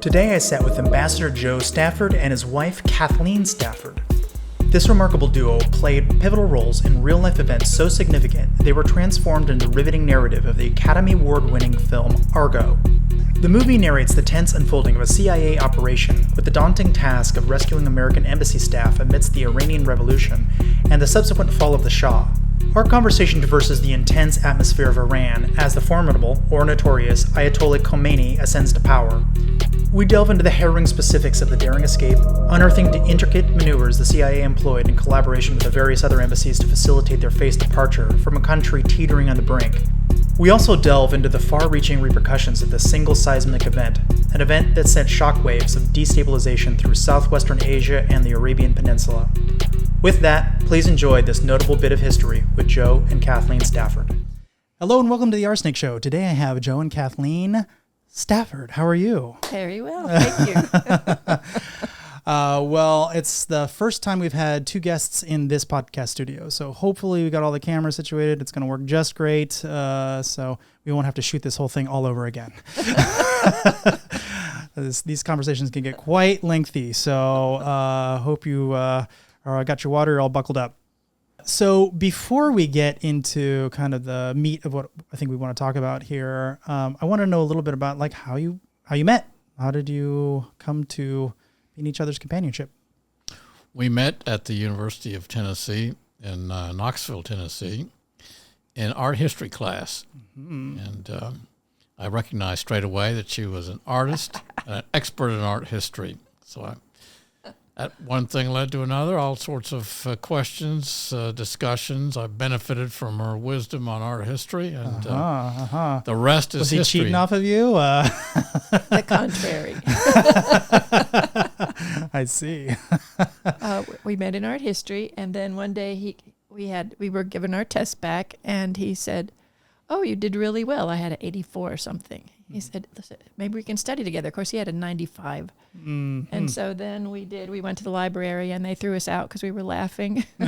Today I sat with Ambassador Joe Stafford and his wife Kathleen Stafford. This remarkable duo played pivotal roles in real-life events so significant they were transformed into the riveting narrative of the Academy Award-winning film Argo. The movie narrates the tense unfolding of a CIA operation with the daunting task of rescuing American embassy staff amidst the Iranian Revolution and the subsequent fall of the Shah. Our conversation traverses the intense atmosphere of Iran as the formidable, or notorious, Ayatollah Khomeini ascends to power. We delve into the harrowing specifics of the daring escape, unearthing the intricate maneuvers the CIA employed in collaboration with the various other embassies to facilitate their phased departure from a country teetering on the brink. We also delve into the far-reaching repercussions of the single seismic event, an event that sent shockwaves of destabilization through southwestern Asia and the Arabian Peninsula. With that, please enjoy this notable bit of history with Joe and Kathleen Stafford. Hello and welcome to the RSnake Show. Today I have Joe and Kathleen Stafford. How are you? Very well, thank you. Well, it's the first time we've had two guests in this podcast studio, so hopefully we got all the cameras situated. It's going to work just great, so we won't have to shoot this whole thing all over again. These conversations can get quite lengthy, so hope you got your water all buckled up. So before we get into kind of the meat of what I think we want to talk about here, I want to know a little bit about like how you met. How did you come to be in each other's companionship? We met at the University of Tennessee in Knoxville, Tennessee, in art history class. Mm-hmm. And I recognized straight away that she was an artist and an expert in art history. So that one thing led to another, all sorts of questions, discussions. I benefited from her wisdom on art history, and the rest is history. Was he cheating off of you? The contrary. I see. We met in art history, and then one day we were given our test back, and he said, "Oh, you did really well." I had an 84 or something. He said, "Listen, maybe we can study together." Of course, he had a 95. Mm-hmm. And so then we went to the library and they threw us out because we were laughing. So,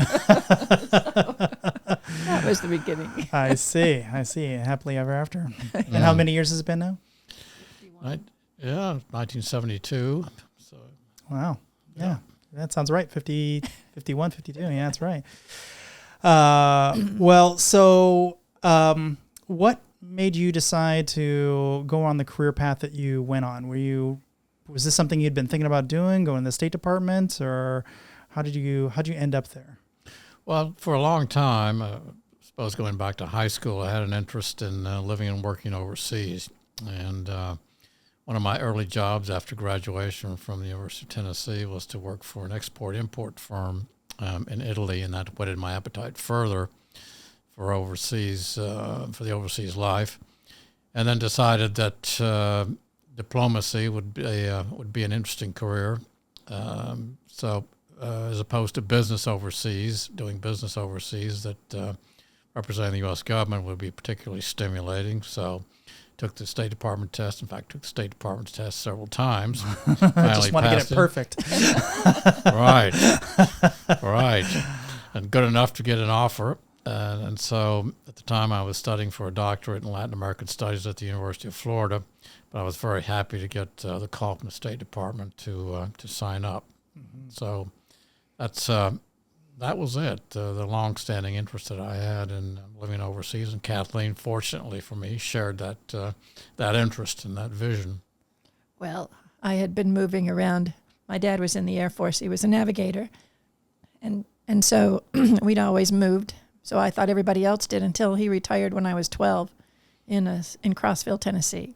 that was the beginning. I see. Happily ever after. And how many years has it been now? 1972. So. Wow. Yeah. That sounds right. 51, 52. Yeah, that's right. Well, so what made you decide to go on the career path that you went on? Was this something you'd been thinking about doing, going to the State Department, or how'd you end up there? Well, for a long time, I suppose going back to high school, I had an interest in living and working overseas. And one of my early jobs after graduation from the University of Tennessee was to work for an export-import firm in Italy, and that whetted my appetite further for the overseas life, and then decided that diplomacy would be an interesting career. So as opposed to doing business overseas, that representing the U.S. government would be particularly stimulating. So took the State Department test. In fact, took the State Department test several times. I just want to get it perfect. Right. And good enough to get an offer. And so at the time I was studying for a doctorate in Latin American Studies at the University of Florida, but I was very happy to get the call from the State Department to sign up. Mm-hmm. So that was it, the long-standing interest that I had in living overseas. And Kathleen, fortunately for me, shared that interest and that vision. Well, I had been moving around. My dad was in the Air Force. He was a navigator. And so we'd always moved. So I thought everybody else did until he retired when I was 12 in Crossville, Tennessee,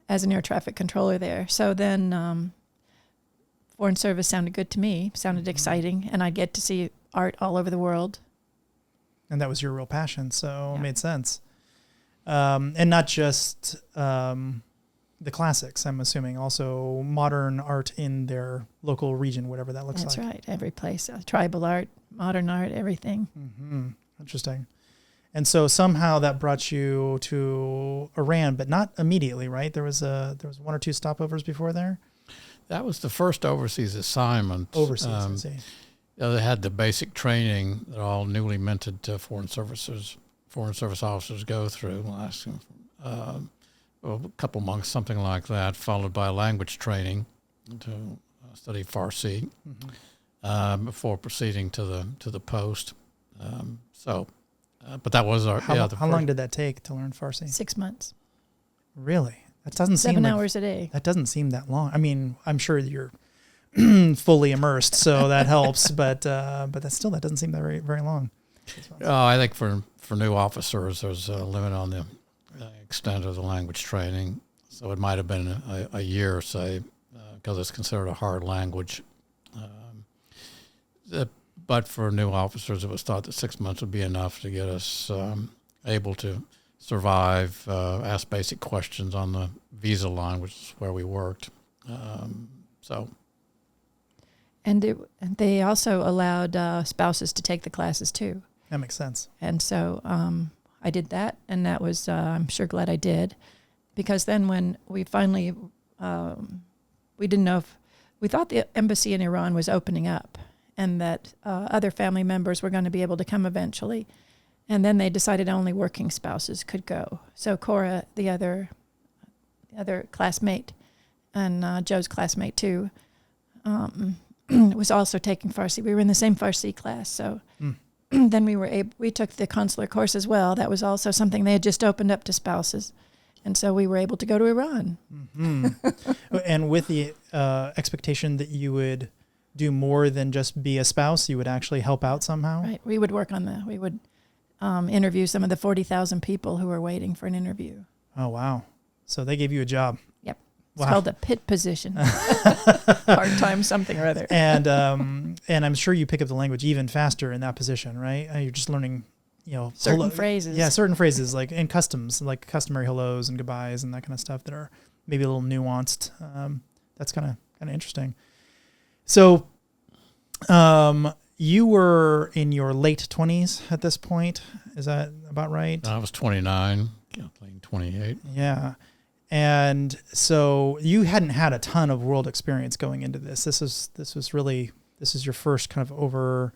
as an air traffic controller there. So then Foreign Service sounded good to me, sounded exciting, and I'd get to see art all over the world. And that was your real passion, so it made sense. And not just the classics, I'm assuming, also modern art in their local region, whatever that looks like. That's right, every place, tribal art, modern art, everything. Mm-hmm. Interesting. And so somehow that brought you to Iran, but not immediately, right? There was one or two stopovers before there? That was the first overseas assignment. I see. They had the basic training that all newly minted foreign service officers go through. a couple months, something like that, followed by language training to study Farsi before proceeding to the post. But that was our How long did that take to learn Farsi? 6 months. Really? That doesn't seem 7 hours a day. That doesn't seem that long. I mean, I'm sure you're fully immersed, so that helps. But that doesn't seem that very long. I think for new officers, there's a limit on the extent of the language training. So it might have been a year, say, because it's considered a hard language. But for new officers, it was thought that 6 months would be enough to get us able to survive, ask basic questions on the visa line, which is where we worked. And they also allowed spouses to take the classes too. That makes sense. And so I did that, and that was, I'm sure glad I did, because then when we finally, we didn't know if, we thought the embassy in Iran was opening up and that other family members were going to be able to come eventually. And then they decided only working spouses could go. So Cora, the other classmate, and Joe's classmate too, was also taking Farsi. We were in the same Farsi class, so then we took the consular course as well. That was also something they had just opened up to spouses, and so we were able to go to Iran. And with the expectation that you would do more than just be a spouse, you would actually help out somehow. Right. We would work on we would interview some of the 40,000 people who were waiting for an interview. Oh wow! So they gave you a job. Yep. Wow. It's called a pit position. Part-time something or other. And I'm sure you pick up the language even faster in that position, right? You're just learning, certain phrases. Yeah, certain phrases like in customs, like customary hellos and goodbyes and that kind of stuff that are maybe a little nuanced. That's kind of interesting. So, you were in your late 20s at this point. Is that about right? I was 29, Kathleen 28. Yeah. And so you hadn't had a ton of world experience going into this. This is your first kind of over,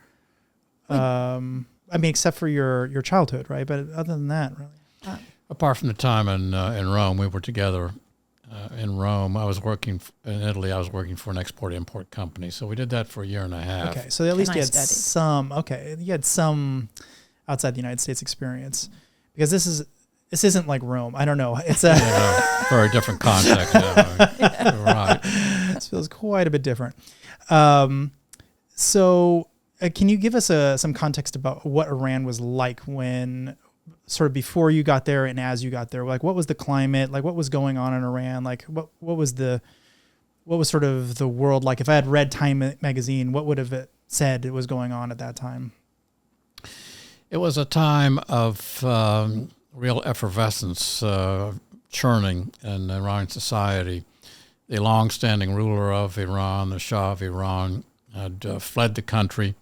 except for your childhood, right? But other than that, really. Apart from the time in Rome, we were together in Rome. I was working in Italy. I was working for an export-import company. So we did that for a year and a half. Okay. So at least you had studied. you had some outside the United States experience, because this isn't like Rome. I don't know. It's a very different context. Yeah, right. This feels quite a bit different. So can you give us some context about what Iran was like when, sort of before you got there and as you got there? Like, what was the climate? Like, what was going on in Iran? Like, what was sort of the world like? If I had read Time magazine, what would have it said it was going on at that time? It was a time of real effervescence, churning in Iranian society. The long-standing ruler of Iran, the Shah of Iran, had fled the country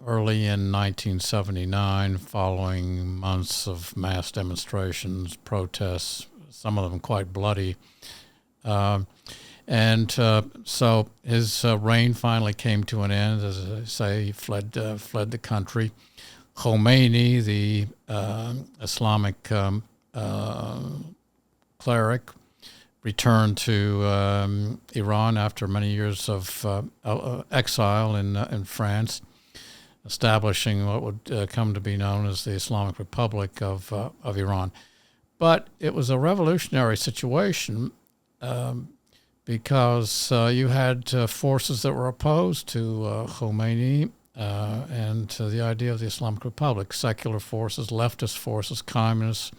early in 1979 following months of mass demonstrations, protests, some of them quite bloody. So his reign finally came to an end. As I say, he fled the country. Khomeini, the Islamic cleric, returned to Iran after many years of exile in France, establishing what would come to be known as the Islamic Republic of Iran. But it was a revolutionary situation because you had forces that were opposed to Khomeini and the idea of the Islamic Republic, secular forces, leftist forces, communists.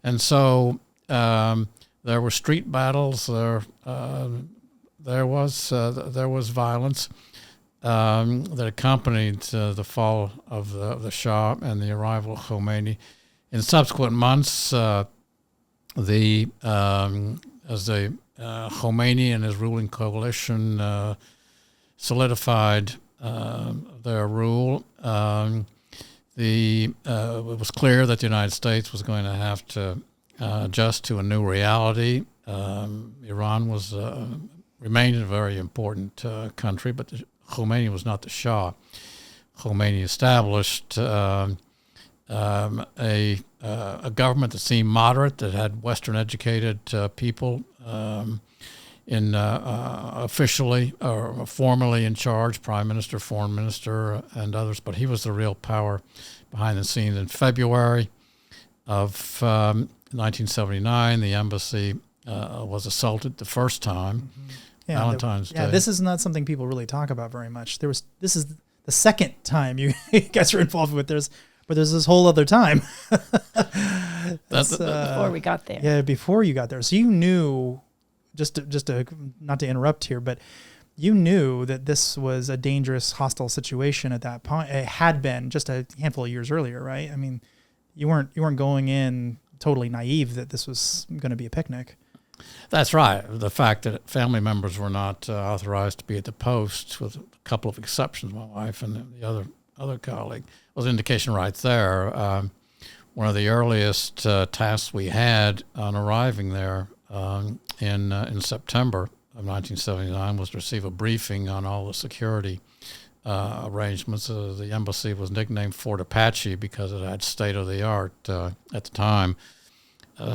And so there were street battles, there was violence that accompanied the fall of the Shah and the arrival of Khomeini. In subsequent months, as Khomeini and his ruling coalition solidified their rule, it was clear that the United States was going to have to adjust to a new reality. Iran remained a very important country, but Khomeini was not the Shah. Khomeini established a government that seemed moderate, that had Western-educated people officially or formally in charge, prime minister, foreign minister, and others. But he was the real power behind the scenes. In February of 1979, the embassy was assaulted the first time. Yeah, Valentine's Day. This is not something people really talk about very much. This is the second time you guys are involved with this, but there's this whole other time. Before we got there. Yeah, before you got there. So you knew, just to not to interrupt here, but you knew that this was a dangerous, hostile situation at that point. It had been just a handful of years earlier, right? I mean, you weren't going in totally naive that this was going to be a picnic. That's right. The fact that family members were not authorized to be at the post, with a couple of exceptions, my wife and the other colleague, was an indication right there. One of the earliest tasks we had on arriving there in September of 1979 was to receive a briefing on all the security arrangements. The embassy was nicknamed Fort Apache because it had state-of-the-art at the time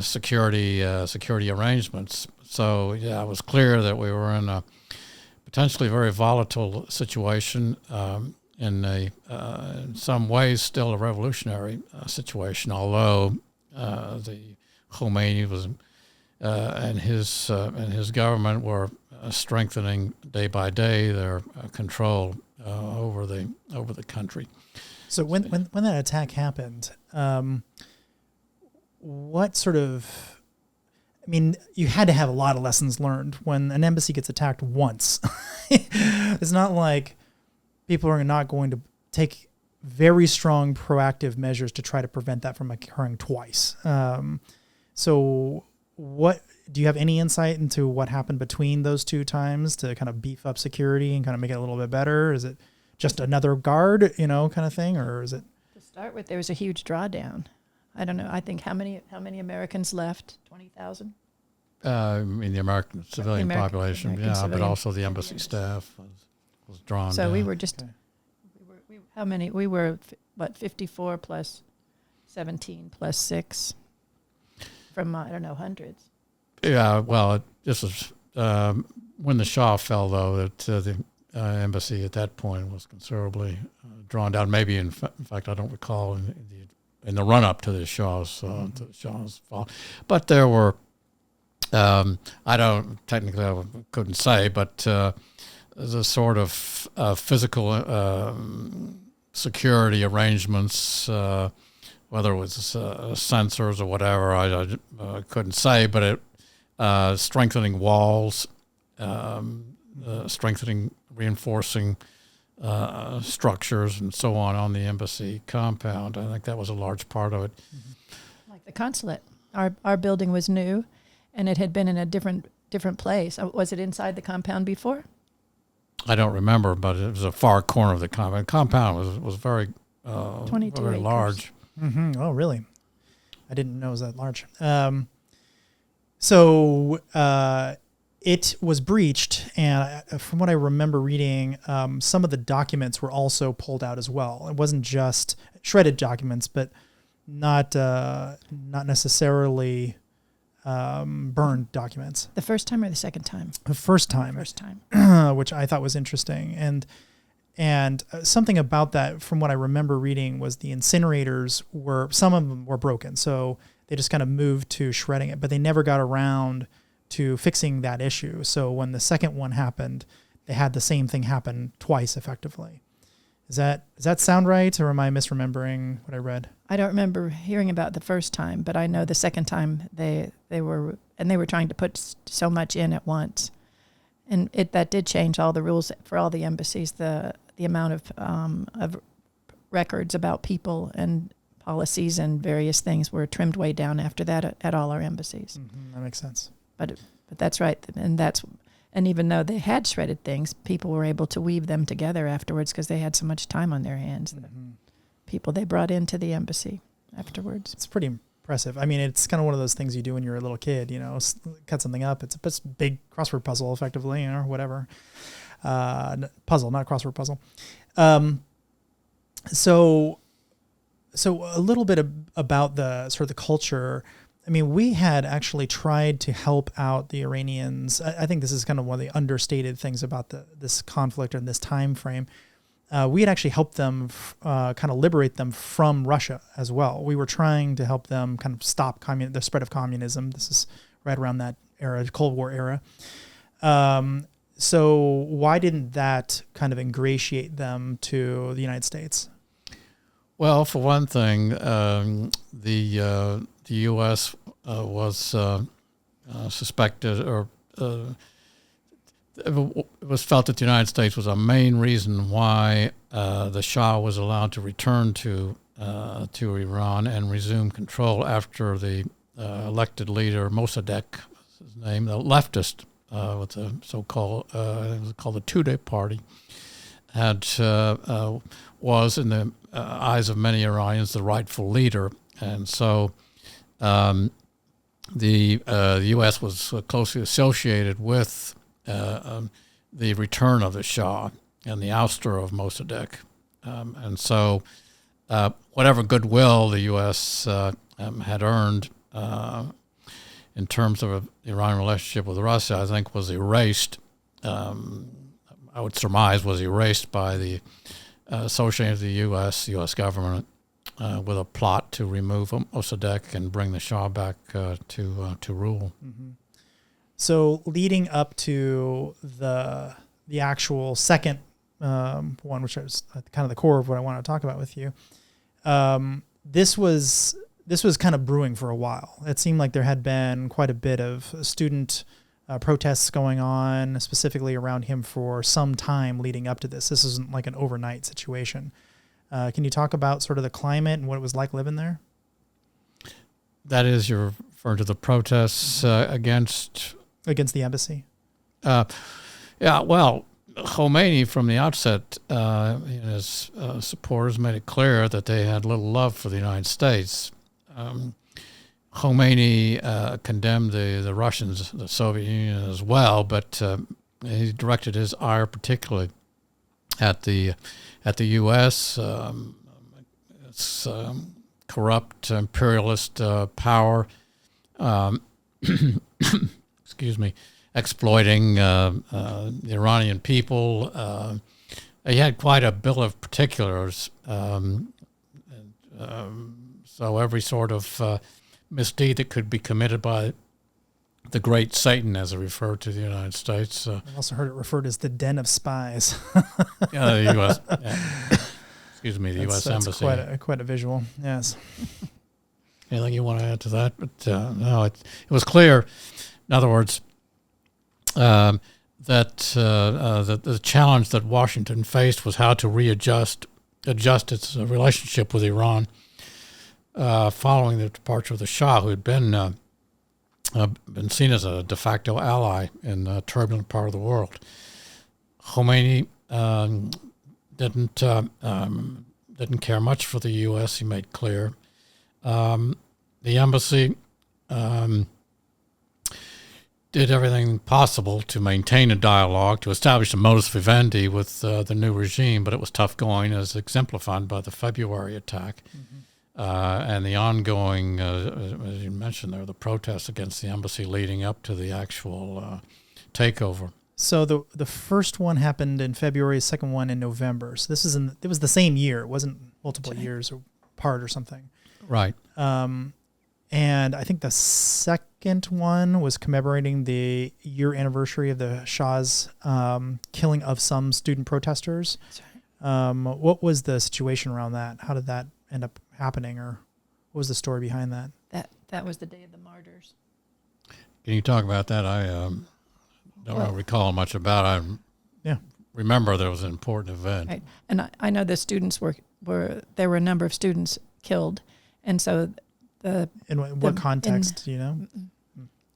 security arrangements. So yeah, it was clear that we were in a potentially very volatile situation, in some ways still a revolutionary situation, although the Khomeini was and his government were strengthening day by day their control over the country. So when that attack happened, what sort of, I mean, you had to have a lot of lessons learned when an embassy gets attacked once. It's not like people are not going to take very strong proactive measures to try to prevent that from occurring twice. So what, do you have any insight into what happened between those two times to kind of beef up security and kind of make it a little bit better? Is it just another guard, kind of thing, or is it? To start with, there was a huge drawdown. I don't know. I think how many Americans left? 20,000. In the American civilian population, American civilian, but also the embassy staff was drawn. So down. we were just, how many? We were 54 plus 17 plus 6 from I don't know, hundreds. Yeah, well, this was when the Shah fell, though, that the embassy at that point was considerably drawn down. Maybe in fact, I don't recall in the run-up to the Shah's fall. But there were, I couldn't say, but the sort of physical security arrangements, whether it was sensors or whatever, I couldn't say, but it strengthening walls, reinforcing structures and so on the embassy compound. I think that was a large part of it. Like the consulate, our building was new, and it had been in a different place. Was it inside the compound before? I don't remember, but it was a far corner of the compound. The compound was very 22 very acres. large. Mm-hmm. Oh, really? I didn't know it was that large. So it was breached, and from what I remember reading, some of the documents were also pulled out as well. It wasn't just shredded documents, but not necessarily burned documents. The first time or the second time? The first time. First time. Which I thought was interesting. And something about that, from what I remember reading, was the incinerators some of them were broken. So they just kind of moved to shredding it, but they never got around to fixing that issue. So when the second one happened, they had the same thing happen twice effectively. Does that sound right, or am I misremembering what I read? I don't remember hearing about the first time, but I know the second time they were trying to put so much in at once, and that did change all the rules for all the embassies. The amount of records about people and policies and various things were trimmed way down after that at all our embassies. Mm-hmm, that makes sense. But that's right, and even though they had shredded things, people were able to weave them together afterwards because they had so much time on their hands. Mm-hmm. The people they brought into the embassy afterwards. It's pretty impressive. I mean, it's kind of one of those things you do when you're a little kid, cut something up. It's a big crossword puzzle, effectively, or whatever. Puzzle, not crossword puzzle. So So a little bit about the sort of the culture. I mean, we had actually tried to help out the Iranians. I think this is kind of one of the understated things about this conflict and this time frame. We had actually helped them kind of liberate them from Russia as well. We were trying to help them kind of stop the spread of communism. This is right around that era, Cold War era. So why didn't that kind of ingratiate them to the United States? Well, for one thing, the U.S. Was suspected, or it was felt that the United States was a main reason why the Shah was allowed to return to Iran and resume control after the elected leader Mossadegh, his name, the leftist with the so-called it was called the Tudeh Party, was in the eyes of many Iranians the rightful leader, and so the U.S. was closely associated with the return of the Shah and the ouster of Mossadegh, and so whatever goodwill the U.S. Had earned in terms of the Iranian relationship with Russia, I think was erased. I would surmise was erased by the association of the U.S. government with a plot to remove Mossadegh and bring the Shah back to rule. Mm-hmm. So leading up to the actual second one, which is kind of the core of what I want to talk about with you, this was kind of brewing for a while. It seemed like there had been quite a bit of student protests going on, specifically around him for some time leading up to this. This isn't like an overnight situation. Can you talk about sort of the climate and what it was like living there? That is, you're referring to the protests against the embassy? Yeah, well, Khomeini from the outset, his supporters made it clear that they had little love for the United States. Khomeini condemned the Russians, the Soviet Union as well, but he directed his ire particularly at the U.S. Its corrupt imperialist power, excuse me, exploiting the Iranian people. He had quite a bill of particulars. So every sort of misdeed that could be committed by the great Satan, as it referred to the United States. I've also heard it referred as the den of spies. Yeah, the U.S. Excuse me, the U.S. Embassy. That's quite a visual, yes. Anything you want to add to that? But no, it was clear, in other words, that the challenge that Washington faced was how to adjust its relationship with Iran following the departure of the Shah, who had been seen as a de facto ally in a turbulent part of the world. Khomeini didn't care much for the U.S., he made clear. The embassy did everything possible to maintain a dialogue, to establish a modus vivendi with the new regime, but it was tough going, as exemplified by the February attack. Mm-hmm. And the ongoing, as you mentioned there, the protests against the embassy leading up to the actual takeover. So the first one happened in February, the second one in November. So it was the same year. It wasn't multiple years apart or something. Right. And I think the second one was commemorating the year anniversary of the Shah's killing of some student protesters. That's right. What was the situation around that? How did that end up happening, or what was the story behind that? That was the Day of the Martyrs. Can you talk about that? I don't recall much about it. Yeah. Remember there was an important event. Right. And I know the students there were a number of students killed, and so in what context, do you know?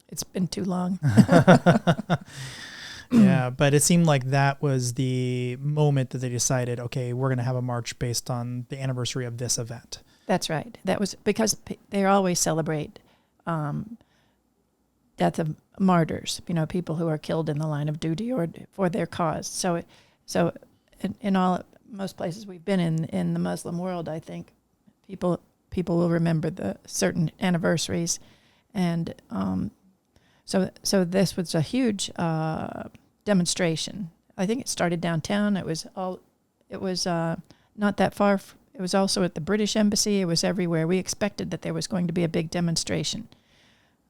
It's been too long. Yeah, but it seemed like that was the moment that they decided, okay, we're going to have a march based on the anniversary of this event. That's right. That was because they always celebrate death of martyrs, people who are killed in the line of duty or for their cause. So in most places we've been in the Muslim world, I think people will remember the certain anniversaries, and so this was a huge demonstration. I think it started downtown. It was not that far. It was also at the British Embassy. It was everywhere. We expected that there was going to be a big demonstration.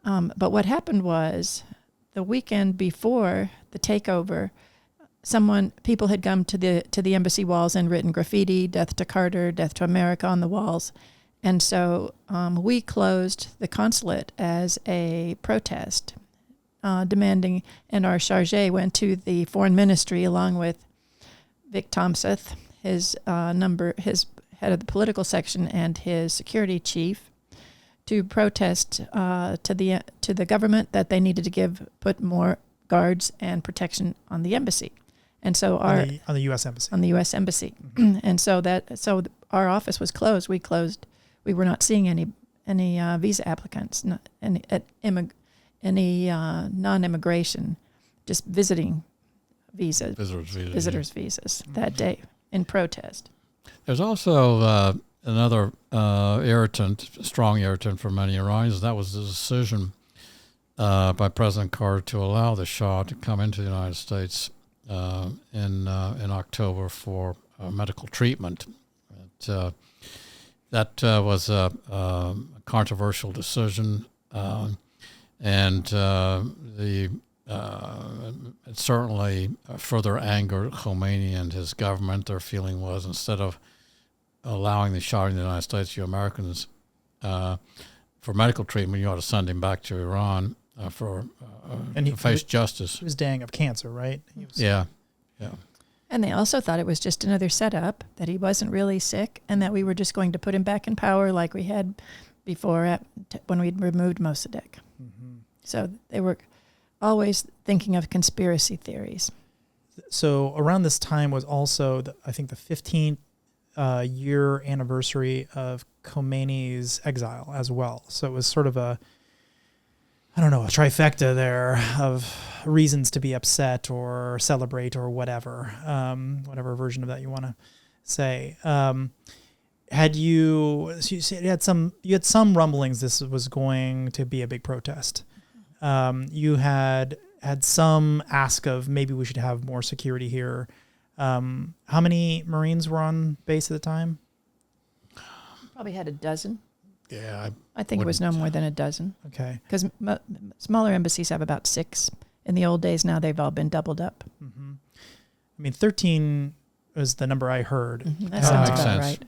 But what happened was, the weekend before the takeover, people had come to the embassy walls and written graffiti, "Death to Carter, Death to America" on the walls. And so we closed the consulate as a protest, demanding, and our chargé went to the foreign ministry along with Vic Tomseth, his head of the political section, and his security chief, to protest to the government that they needed to put more guards and protection on the embassy. And so on the U.S. embassy. On the U.S. embassy. Mm-hmm. And so our office was closed. We closed. We were not seeing any visa applicants, any non-immigration, just visiting visas, visitors visas that day in protest. There's also another strong irritant for many Iranians. That was the decision by President Carter to allow the Shah to come into the United States in October for medical treatment. That was a controversial decision, and it certainly further angered Khomeini and his government. Their feeling was, instead of allowing the Shah in the United States, you Americans, for medical treatment, you ought to send him back to Iran to face justice. He was dying of cancer, right? Yeah. And they also thought it was just another setup, that he wasn't really sick, and that we were just going to put him back in power like we had before when we'd removed Mossadegh. Mm-hmm. So they were always thinking of conspiracy theories. So around this time was also, I think, the 15th year anniversary of Khomeini's exile as well. So it was sort of a trifecta there of reasons to be upset or celebrate or whatever version of that you want to say. You had some rumblings this was going to be a big protest. You had some ask of maybe we should have more security here. How many Marines were on base at the time? Probably had a dozen. Yeah, I think it was no more than a dozen. Okay. Because smaller embassies have about 6. In the old days, now they've all been doubled up. Mm-hmm. I mean, 13 was the number I heard. Mm-hmm. That sounds about right.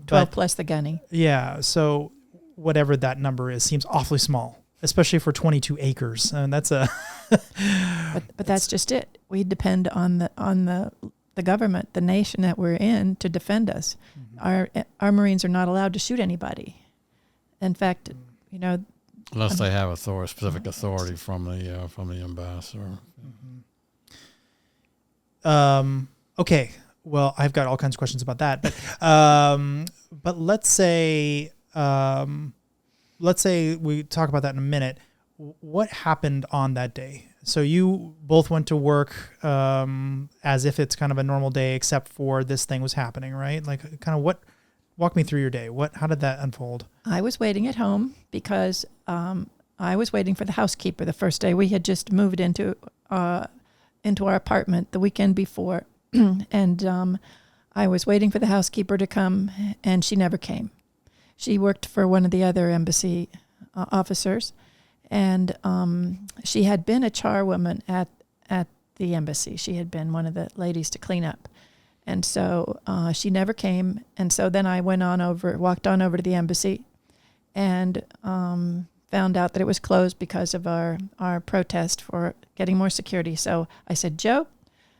12 plus the gunny. Yeah, so whatever that number is seems awfully small, especially for 22 acres. And that's a... but that's just it. We depend on the government, the nation that we're in, to defend us. Mm-hmm. Our Marines are not allowed to shoot anybody. In fact, unless they have specific authority from the ambassador. Mm-hmm. Okay. Well, I've got all kinds of questions about that, but let's say we talk about that in a minute. What happened on that day? So you both went to work as if it's kind of a normal day, except for this thing was happening, right? Like, kind of walk me through your day. How did that unfold? I was waiting at home because I was waiting for the housekeeper the first day. We had just moved into our apartment the weekend before, and I was waiting for the housekeeper to come, and she never came. She worked for one of the other embassy officers, and she had been a charwoman at the embassy. She had been one of the ladies to clean up. And so she never came. And so then I walked on over to the embassy and found out that it was closed because of our protest for getting more security. So I said, Joe,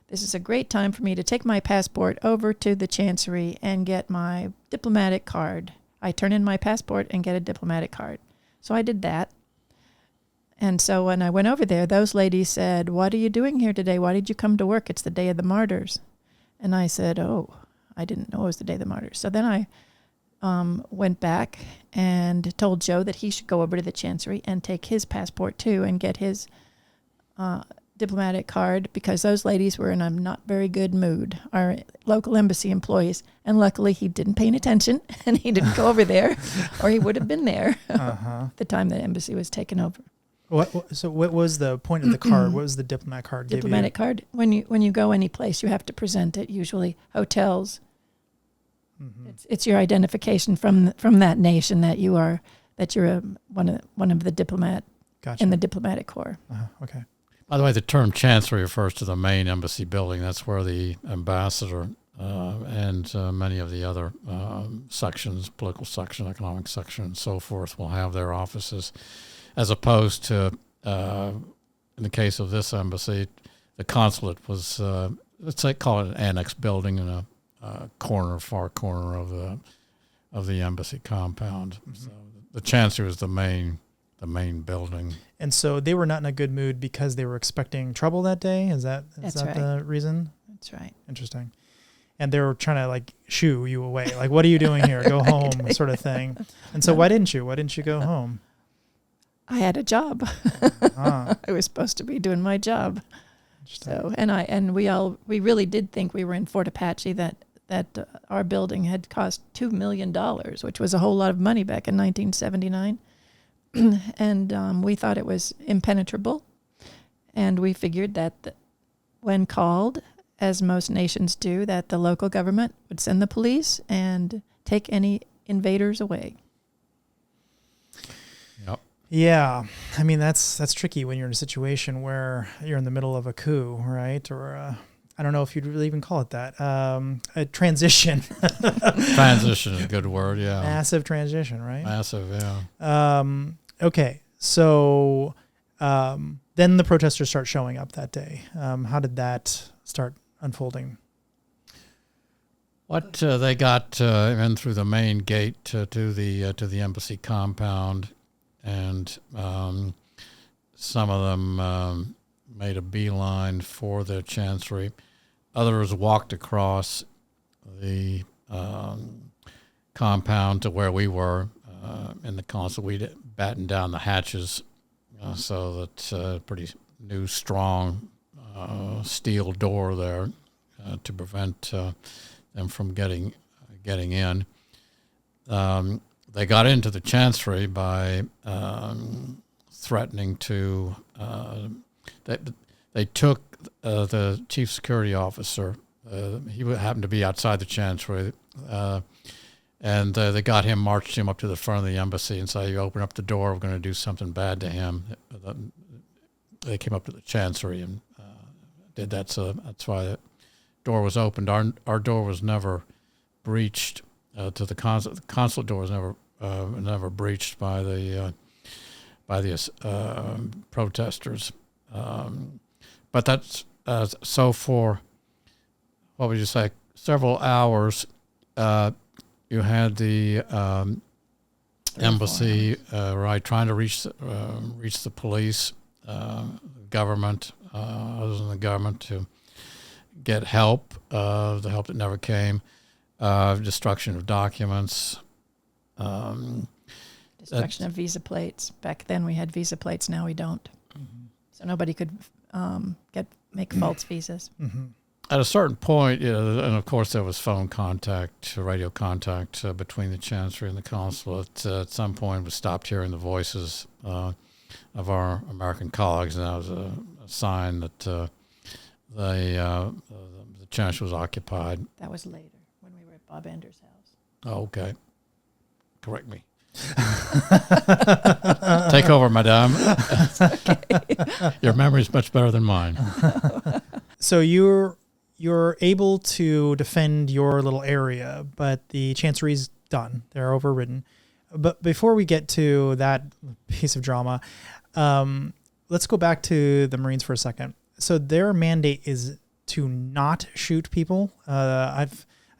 this is a great time for me to take my passport over to the Chancery and get my diplomatic card. I turn in my passport and get a diplomatic card. So I did that. And so when I went over there, those ladies said, what are you doing here today? Why did you come to work? It's the Day of the Martyrs. And I said, oh, I didn't know it was the Day of the Martyrs. So then I went back and told Joe that he should go over to the Chancery and take his passport too and get his diplomatic card because those ladies were in a not very good mood, our local embassy employees. And luckily he didn't pay any attention and he didn't go over there or he would have been there the time the embassy was taken over. So what was the point of the card? What was the diplomat card? Diplomatic card. When you go any place, you have to present it, usually hotels. Mm-hmm. It's your identification from that nation that you're one of the diplomat in the diplomatic corps. Okay. By the way, the term chancery refers to the main embassy building. That's where the ambassador and many of the other sections, political section, economic section, and so forth, will have their offices, as opposed to, in the case of this embassy, the consulate was, let's say, call it an annex building in a far corner of the embassy compound. Mm-hmm. So the chancery was the main building. And so they were not in a good mood because they were expecting trouble that day? Is that right. The reason? That's right. Interesting. And they were trying to like shoo you away. Like, what are you doing here? Go home, sort of thing. And so why didn't you? Why didn't you go home? I had a job. I was supposed to be doing my job. So, we really did think we were in Fort Apache, that our building had cost $2 million, which was a whole lot of money back in 1979. And we thought it was impenetrable. And we figured that when called, as most nations do, that the local government would send the police and take any invaders away. Yep. Yeah. I mean, that's tricky when you're in a situation where you're in the middle of a coup, right? Or I don't know if you'd really even call it that. A transition. Transition is a good word, yeah. Massive transition, right? Massive, yeah. Okay, so then the protesters start showing up that day. How did that start unfolding? They got in through the main gate to the embassy compound, and some of them made a beeline for the chancery. Others walked across the compound to where we were in the consulate. We'd battened down the hatches so that pretty new, strong steel door there to prevent them from getting in. They got into the chancery by threatening to. They took the chief security officer. He happened to be outside the chancery, and they got him, marched him up to the front of the embassy and said, "You open up the door, we're going to do something bad to him." They came up to the chancery and did that. So that's why the door was opened. Our door was never breached to the consulate. The consulate door was never breached by the protesters. But that's so for, what would you say, several hours, you had the embassy, right, trying to reach the police, government, others in the government, to get help, the help that never came, destruction of documents. Destruction of visa plates. Back then we had visa plates, now we don't. Mm-hmm. So nobody could make false visas. Mm-hmm. At a certain point, and of course there was phone contact, radio contact between the chancery and the consulate. At some point we stopped hearing the voices of our American colleagues, and that was a sign that the chancery was occupied. That was later, when we were at Bob Ender's house. Oh, okay. Correct me. Take over, madame. Okay. Your memory is much better than mine. So you're able to defend your little area, but the chancery's done. They're overridden. But before we get to that piece of drama, let's go back to the Marines for a second. So their mandate is to not shoot people. I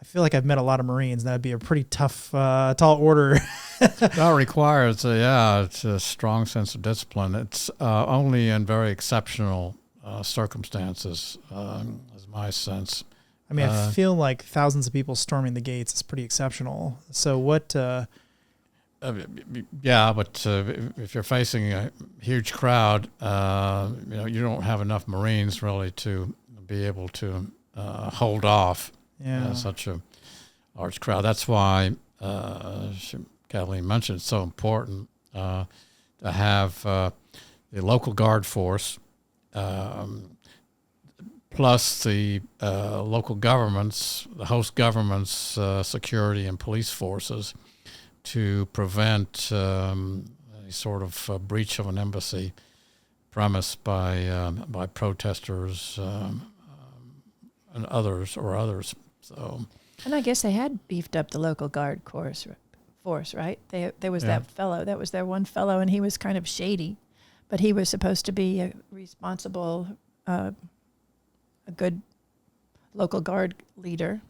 feel like I've met a lot of Marines. That'd be a pretty tough, tall order. That requires, it's a strong sense of discipline. It's only in very exceptional circumstances, is my sense. I mean, I feel like thousands of people storming the gates is pretty exceptional. So what Yeah, but if you're facing a huge crowd, you don't have enough Marines really to be able to hold off such a large crowd. That's why Kathleen mentioned it's so important to have the local guard force plus the local governments, the host governments' security and police forces to prevent any sort of breach of an embassy premise by protesters and others. So, and I guess they had beefed up the local guard force, right? There was that fellow. That was their one fellow, and he was kind of shady, but he was supposed to be a responsible, a good local guard leader.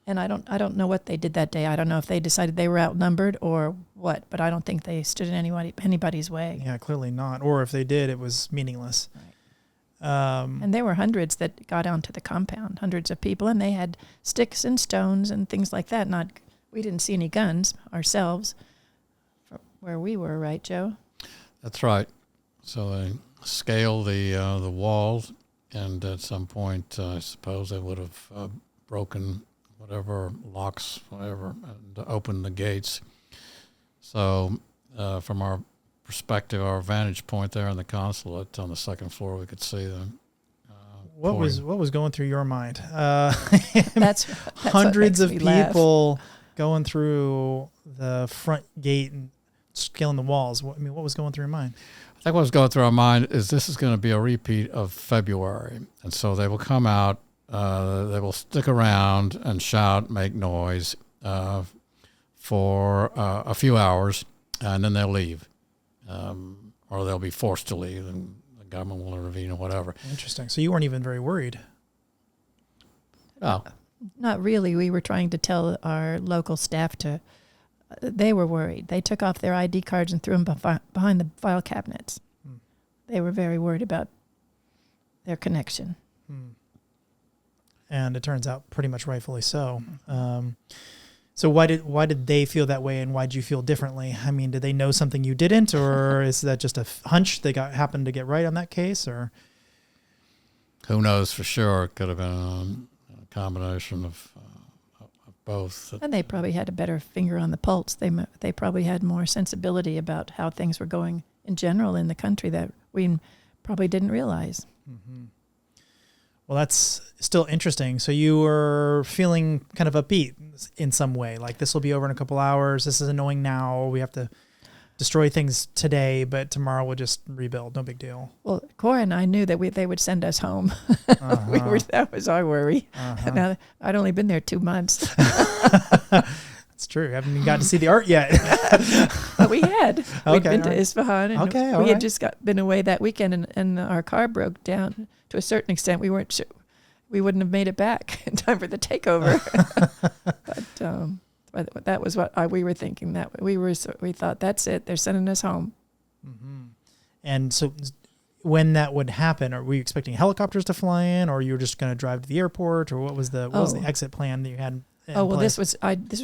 And I don't know what they did that day. I don't know if they decided they were outnumbered or what, but I don't think they stood in anybody's way. Yeah, clearly not. Or if they did, it was meaningless. Right. And there were hundreds that got onto the compound, hundreds of people, and they had sticks and stones and things like that. We didn't see any guns ourselves from where we were, right, Joe? That's right. So they scaled the walls, and at some point, I suppose they would have broken whatever locks, whatever, and open the gates. So from our perspective, our vantage point there in the consulate on the second floor, we could see them. What was going through your mind? That's hundreds of people going through the front gate and scaling the walls. What was going through your mind? I think what was going through our mind is this is going to be a repeat of February, and so they will come out. They will stick around and shout, make noise for a few hours, and then they'll leave, or they'll be forced to leave, and the government will intervene or whatever. Interesting. So you weren't even very worried? Oh. Not really. We were trying to tell our local staff they were worried. They took off their ID cards and threw them behind the file cabinets. They were very worried about their connection. And it turns out pretty much rightfully so. So why did they feel that way, and why did you feel differently? I mean, did they know something you didn't, or is that just a hunch they happened to get right on that case, or? Who knows for sure? It could have been a combination of both. And they probably had a better finger on the pulse. They probably had more sensibility about how things were going in general in the country that we probably didn't realize. Mm-hmm. Well, that's still interesting. So you were feeling kind of upbeat in some way, like this will be over in a couple hours. This is annoying now. We have to destroy things today, but tomorrow we'll just rebuild. No big deal. Well, Cora and I knew that they would send us home. That was our worry. Now, I'd only been there 2 months. That's true. I haven't even gotten to see the art yet. But we had. We'd been to Isfahan, and we had just been away that weekend, and our car broke down. To a certain extent, we weren't sure. We wouldn't have made it back in time for the takeover. But that was what we were thinking. That we thought, that's it. They're sending us home. Mm-hmm. And so, when that would happen, are we expecting helicopters to fly in, or you were just going to drive to the airport, or what was the exit plan that you had? This was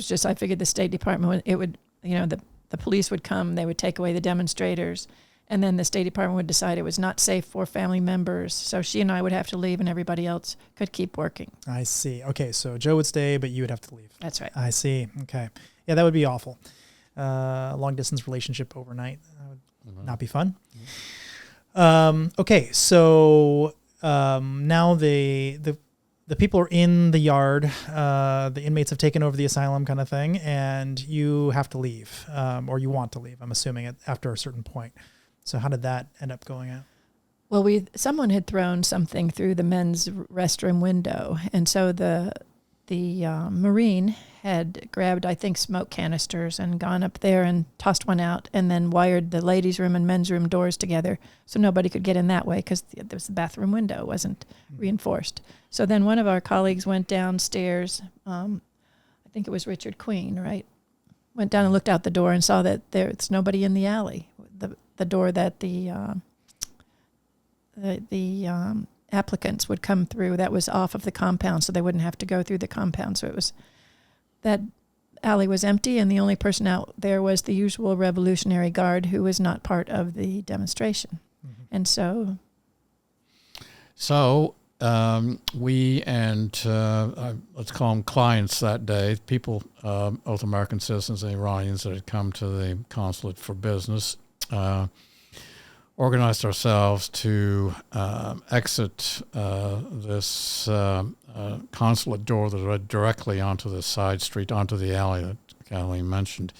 just. I figured the State Department the police would come. They would take away the demonstrators. And then the State Department would decide it was not safe for family members. So she and I would have to leave, and everybody else could keep working. I see. Okay, so Joe would stay, but you would have to leave. That's right. I see. Okay. Yeah, that would be awful. Long-distance relationship overnight. That would not be fun. Okay, so now the people are in the yard. The inmates have taken over the asylum kind of thing, and you have to leave, or you want to leave, I'm assuming, after a certain point. So how did that end up going out? Well, someone had thrown something through the men's restroom window, and so the Marine had grabbed, I think, smoke canisters and gone up there and tossed one out, and then wired the ladies' room and men's room doors together so nobody could get in that way because there was the bathroom window wasn't reinforced. So then one of our colleagues went downstairs. I think it was Richard Queen, right? Went down and looked out the door and saw that there's nobody in the alley. The door that the applicants would come through, that was off of the compound, so they wouldn't have to go through the compound. So it was that alley was empty, and the only person out there was the usual Revolutionary Guard, who was not part of the demonstration. Mm-hmm. And so we and let's call them clients that day, people, both American citizens and Iranians that had come to the consulate for business, organized ourselves to exit this consulate door that led directly onto the side street, onto the alley that Kathleen mentioned,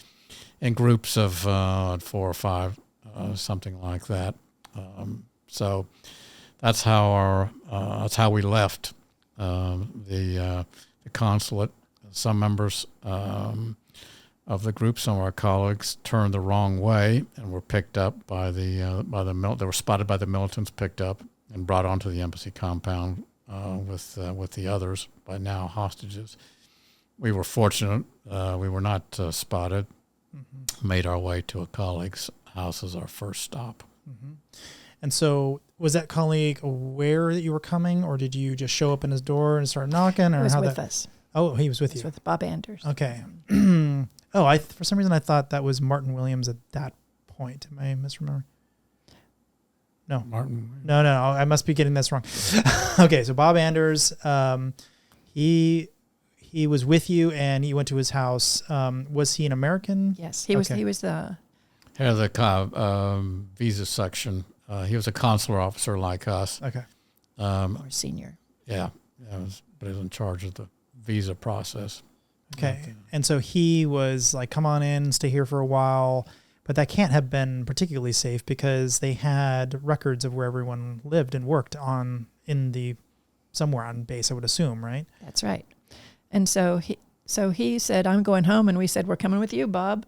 in groups of 4 or 5, something like that. So that's how we left the consulate. Some members of the group, some of our colleagues, turned the wrong way and were picked up by they were spotted by the militants, picked up and brought onto the embassy compound with the others, by now hostages. We were fortunate; we were not spotted. Mm-hmm. Made our way to a colleague's house as our first stop. Mm-hmm. And so, was that colleague aware that you were coming, or did you just show up in his door and start knocking? Or he was with us. Oh, he was with you. He was with Bob Anders. Okay. For some reason I thought that was Martin Williams at that point. Am I misremembering? No. Martin. No, I must be getting this wrong. Okay, so Bob Anders, he was with you and you went to his house. Was he an American? Yes, he was. He was the head of the visa section. He was a consular officer like us. Okay. Or senior. Yeah, but he was in charge of the visa process. Okay. And so he was like, come on in, stay here for a while. But that can't have been particularly safe because they had records of where everyone lived and worked somewhere on base, I would assume, right? That's right. And so he said, I'm going home. And we said, we're coming with you, Bob.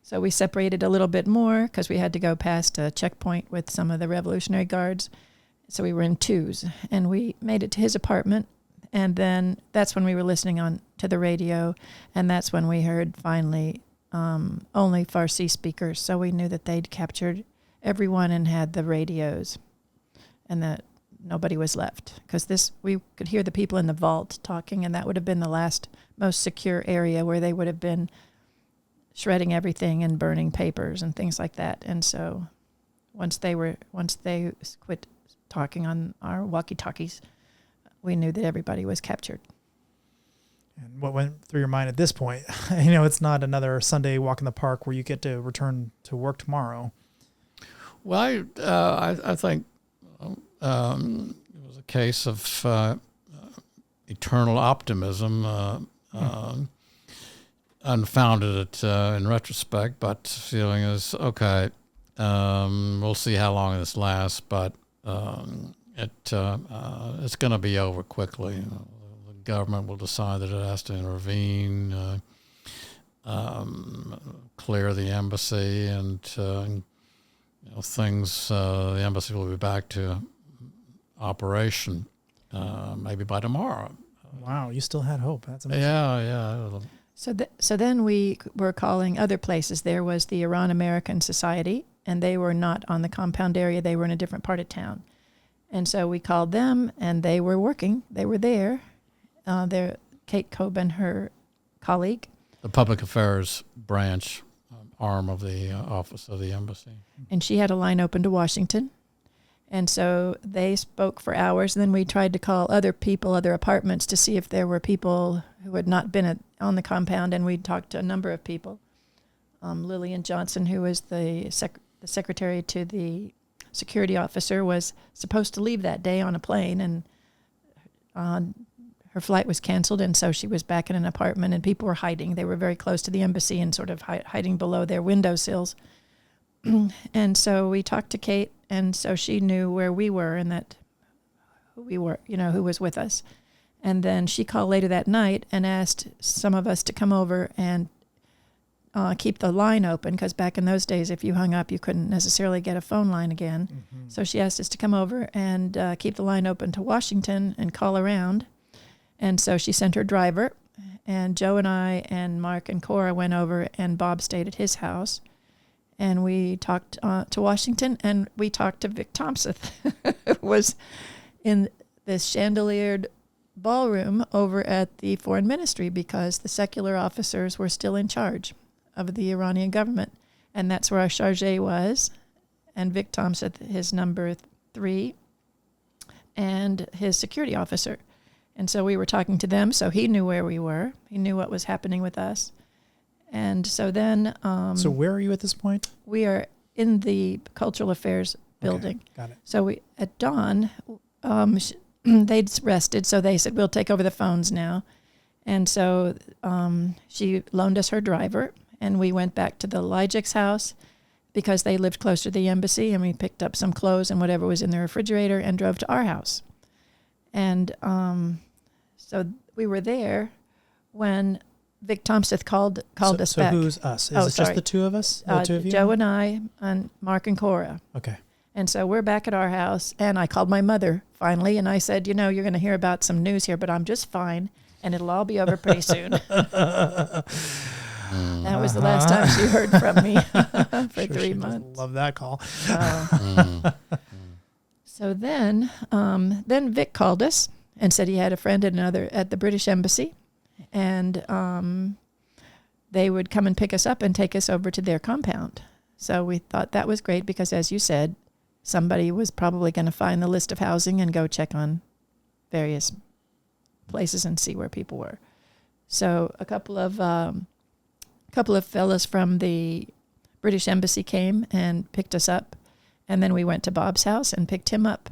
So we separated a little bit more because we had to go past a checkpoint with some of the Revolutionary Guards. So we were in twos. And we made it to his apartment. And then that's when we were listening on to the radio, and that's when we heard finally only Farsi speakers. So we knew that they'd captured everyone and had the radios, and that nobody was left. Because we could hear the people in the vault talking, and that would have been the last most secure area where they would have been shredding everything and burning papers and things like that. And so once they quit talking on our walkie-talkies, we knew that everybody was captured. And what went through your mind at this point? It's not another Sunday walk in the park where you get to return to work tomorrow. Well, I think it was a case of eternal optimism, unfounded in retrospect, but feeling is okay. We'll see how long this lasts, but it's going to be over quickly. The government will decide that it has to intervene, clear the embassy, and things. The embassy will be back to operation maybe by tomorrow. Wow, you still had hope. That's amazing. Yeah. So then we were calling other places. There was the Iran American Society, and they were not on the compound area. They were in a different part of town. And so we called them, and they were working. They were there. They're Kate Coben, her colleague. The public affairs branch, arm of the office of the embassy. And she had a line open to Washington. And so they spoke for hours. And then we tried to call other people, other apartments, to see if there were people who had not been on the compound. And we talked to a number of people. Lillian Johnson, who was the secretary to the security officer, was supposed to leave that day on a plane, and her flight was canceled, and so she was back in an apartment, and people were hiding. They were very close to the embassy and sort of hiding below their windowsills. And so we talked to Kate, and so she knew where we were and that we were, who was with us. And then she called later that night and asked some of us to come over and keep the line open, because back in those days, if you hung up, you couldn't necessarily get a phone line again. Mm-hmm. So she asked us to come over and keep the line open to Washington and call around. And so she sent her driver, and Joe and I and Mark and Cora went over, and Bob stayed at his house. And we talked to Washington, and we talked to Vic Thompson, who was in this chandeliered ballroom over at the foreign ministry because the secular officers were still in charge of the Iranian government. And that's where our charge was. And Vic Thompson, his number 3, and his security officer. And so we were talking to them, so he knew where we were. He knew what was happening with us. And so then... so where are you at this point? We are in the Cultural Affairs building. Okay, got it. So at dawn, they'd rested, so they said, we'll take over the phones now. And so she loaned us her driver, and we went back to the Lijik's house because they lived close to the embassy, and we picked up some clothes and whatever was in the refrigerator and drove to our house. And so we were there when Vic Thompson called us back. So who's us? Is it just the two of us? The two of you? Joe and I, and Mark and Cora. Okay. And so we're back at our house, and I called my mother finally, and I said, you're going to hear about some news here, but I'm just fine, and it'll all be over pretty soon. That was the last time she heard from me for 3 months. Love that call. So then Vic called us and said he had a friend at the British Embassy, and they would come and pick us up and take us over to their compound. So we thought that was great because, as you said, somebody was probably going to find the list of housing and go check on various places and see where people were. So a couple of fellas from the British Embassy came and picked us up, and then we went to Bob's house and picked him up,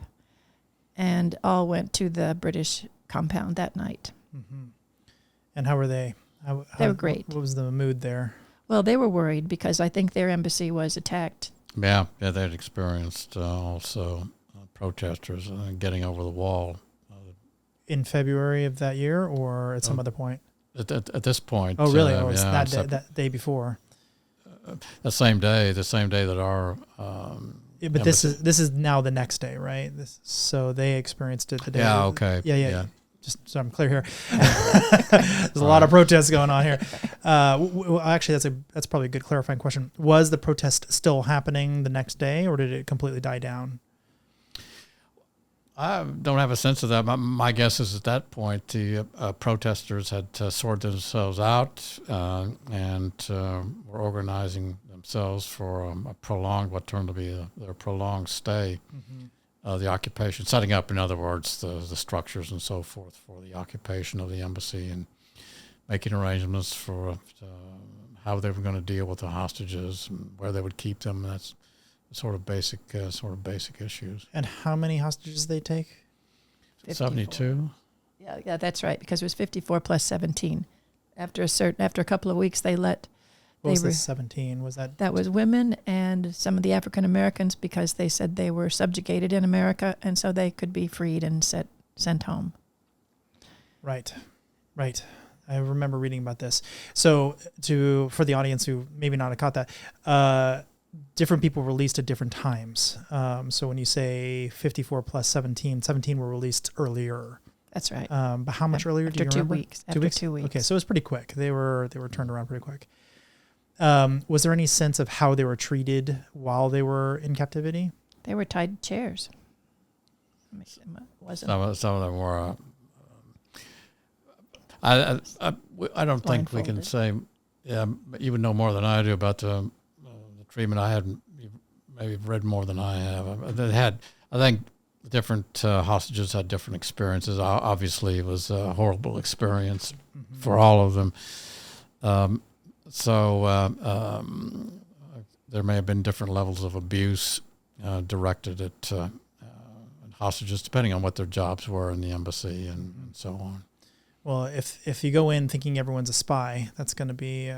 and all went to the British compound that night. Mm-hmm. And how were they? They were great. What was the mood there? Well, they were worried because I think their embassy was attacked. Yeah, they'd experienced also protesters getting over the wall. In February of that year, or at some other point? At this point. Oh, really? Or that day before? The same day that our but this is now the next day, right? So they experienced it the day. Yeah, okay. Yeah. Just so I'm clear here. There's a lot of protests going on here. Actually, that's probably a good clarifying question. Was the protest still happening the next day, or did it completely die down? I don't have a sense of that. My guess is at that point the protesters had sorted themselves out and were organizing themselves for a prolonged, what turned to be their prolonged stay. Mm-hmm. The occupation, setting up, in other words, the structures and so forth for the occupation of the embassy, and making arrangements for how they were going to deal with the hostages and where they would keep them. That's sort of basic issues. And how many hostages did they take? 54. 72. Yeah, that's right, because it was 54 plus 17. After a couple of weeks, they let. What was the 17? Was that? That was women and some of the African Americans, because they said they were subjugated in America, and so they could be freed and sent home. Right. I remember reading about this. So for the audience who maybe not have caught that, different people released at different times. So when you say 54 plus 17 were released earlier. That's right. But how much earlier do you remember? After 2 weeks. Okay, so it was pretty quick. They were turned around pretty quick. Was there any sense of how they were treated while they were in captivity? They were tied to chairs. Some of them were. I don't think we can say. Yeah, you would know more than I do about the treatment. I hadn't maybe read more than I have. I think different hostages had different experiences. Obviously, it was a horrible experience for all of them. So there may have been different levels of abuse directed at hostages, depending on what their jobs were in the embassy and so on. Well, if you go in thinking everyone's a spy, that's going to be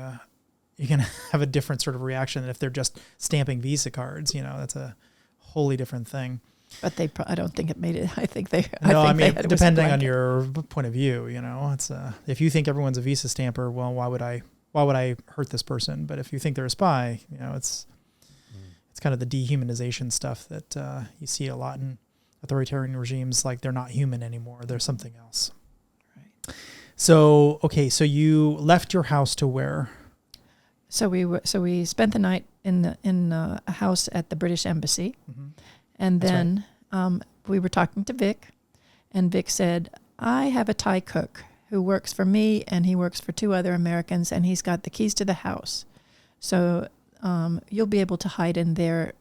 you're going to have a different sort of reaction than if they're just stamping Visa cards. That's a wholly different thing. But I don't think it made it. I think they. Depending on your point of view, it's if you think everyone's a Visa stamper, well, why would I hurt this person? But if you think they're a spy, it's kind of the dehumanization stuff that you see a lot in authoritarian regimes. Like, they're not human anymore; they're something else. Right. So you left your house to where? So we spent the night in a house at the British Embassy, and then we were talking to Vic, and Vic said, I have a Thai cook who works for me, and he works for 2 other Americans, and he's got the keys to the house. So you'll be able to hide in their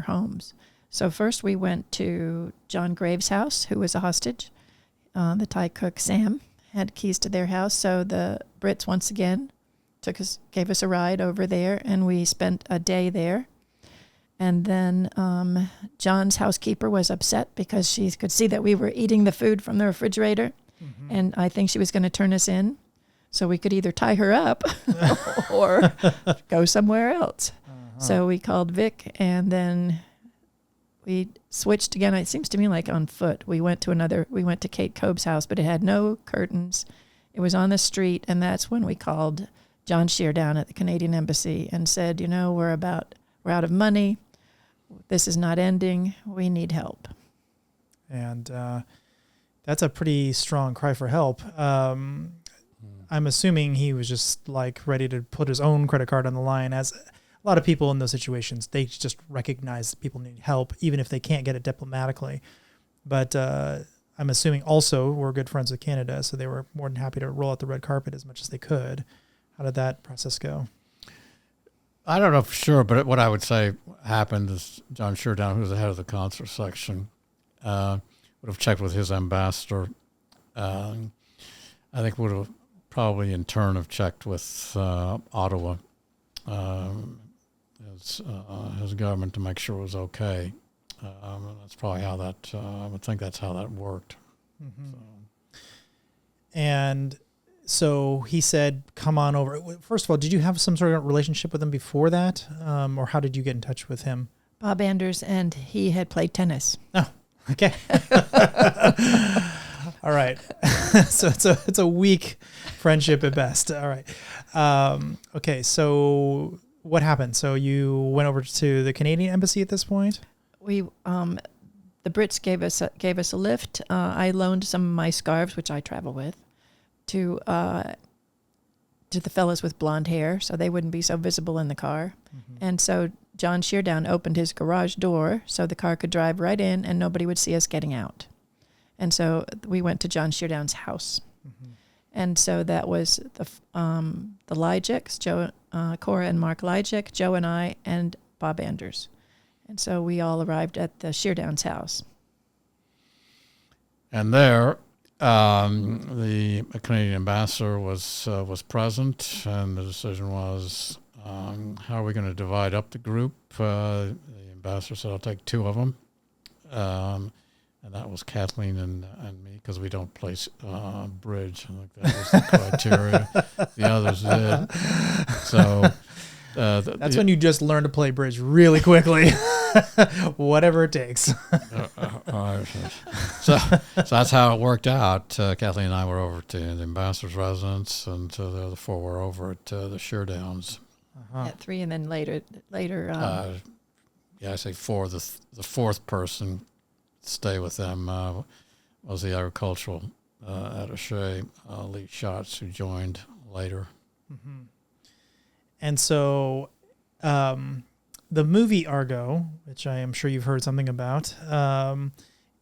homes. So first we went to John Graves' house, who was a hostage. The Thai cook, Sam, had keys to their house. So the Brits, once again, gave us a ride over there, and we spent a day there. And then John's housekeeper was upset because she could see that we were eating the food from the refrigerator. Mm-hmm. And I think she was going to turn us in. So we could either tie her up or go somewhere else. Uh-huh. So we called Vic, and then we switched again. It seems to me like on foot. We went to Kate Cobb's house, but it had no curtains. It was on the street, and that's when we called John Sheardown at the Canadian Embassy and said, we're out of money. This is not ending. We need help. And that's a pretty strong cry for help. I'm assuming he was just like ready to put his own credit card on the line. As a lot of people in those situations, they just recognize that people need help, even if they can't get it diplomatically. But I'm assuming also we're good friends with Canada, so they were more than happy to roll out the red carpet as much as they could. How did that process go? I don't know for sure, but what I would say happened is John Sheardown, who was the head of the consular section, would have checked with his ambassador. I think would have probably in turn have checked with Ottawa, his government, to make sure it was okay. That's probably how that, I would think that's how that worked. Mm-hmm. And so he said, come on over. First of all, did you have some sort of relationship with him before that? Or how did you get in touch with him? Bob Anders, and he had played tennis. Oh, okay. All right. So it's a weak friendship at best. All right. Okay. So what happened? So you went over to the Canadian Embassy at this point? We, the Brits gave us a lift. I loaned some of my scarves, which I travel with, to the fellows with blonde hair, so they wouldn't be so visible in the car. Mm-hmm. And so John Sheardown opened his garage door so the car could drive right in and nobody would see us getting out. And so we went to John Sheardown's house. Mm-hmm. And so that was the Lyjeks, Cora and Mark Lyjek, Joe and I, and Bob Anders. And so we all arrived at the Sheardown's house. And there, the Canadian ambassador was present, and the decision was, how are we going to divide up the group? The ambassador said, I'll take 2 of them. And that was Kathleen and me, because we don't play bridge. I think that was the criteria. The others did. So that's when you just learn to play bridge really quickly, whatever it takes. So that's how it worked out. Kathleen and I were over to the ambassador's residence, and the other 4 were over at the Sheardowns. Uh-huh. At 3, and then later. I say 4. The 4th person to stay with them was the agricultural attaché, Lee Schatz, who joined later. Mm-hmm. And so the movie Argo, which I am sure you've heard something about,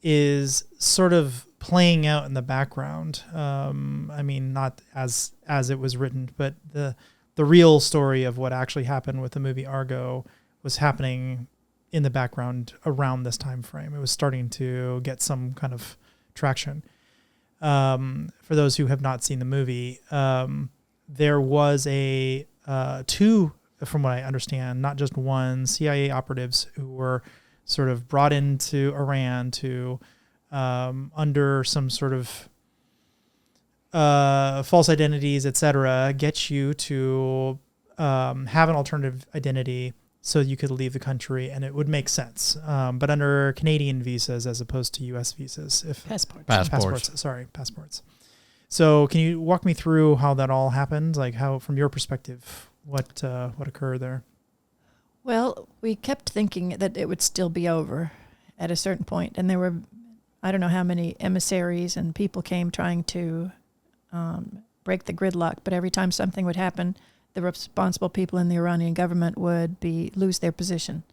is sort of playing out in the background. I mean, not as it was written, but the real story of what actually happened with the movie Argo was happening in the background around this time frame. It was starting to get some kind of traction. For those who have not seen the movie, there was 2, from what I understand, not just one, CIA operatives who were sort of brought into Iran to, under some sort of false identities, etc., get you to have an alternative identity so you could leave the country, and it would make sense. But under Canadian visas as opposed to U.S. visas. Passports. So can you walk me through how that all happened? Like how, from your perspective, what occurred there? Well, we kept thinking that it would still be over at a certain point. And there were, I don't know how many emissaries and people came trying to break the gridlock. But every time something would happen, the responsible people in the Iranian government would lose their position.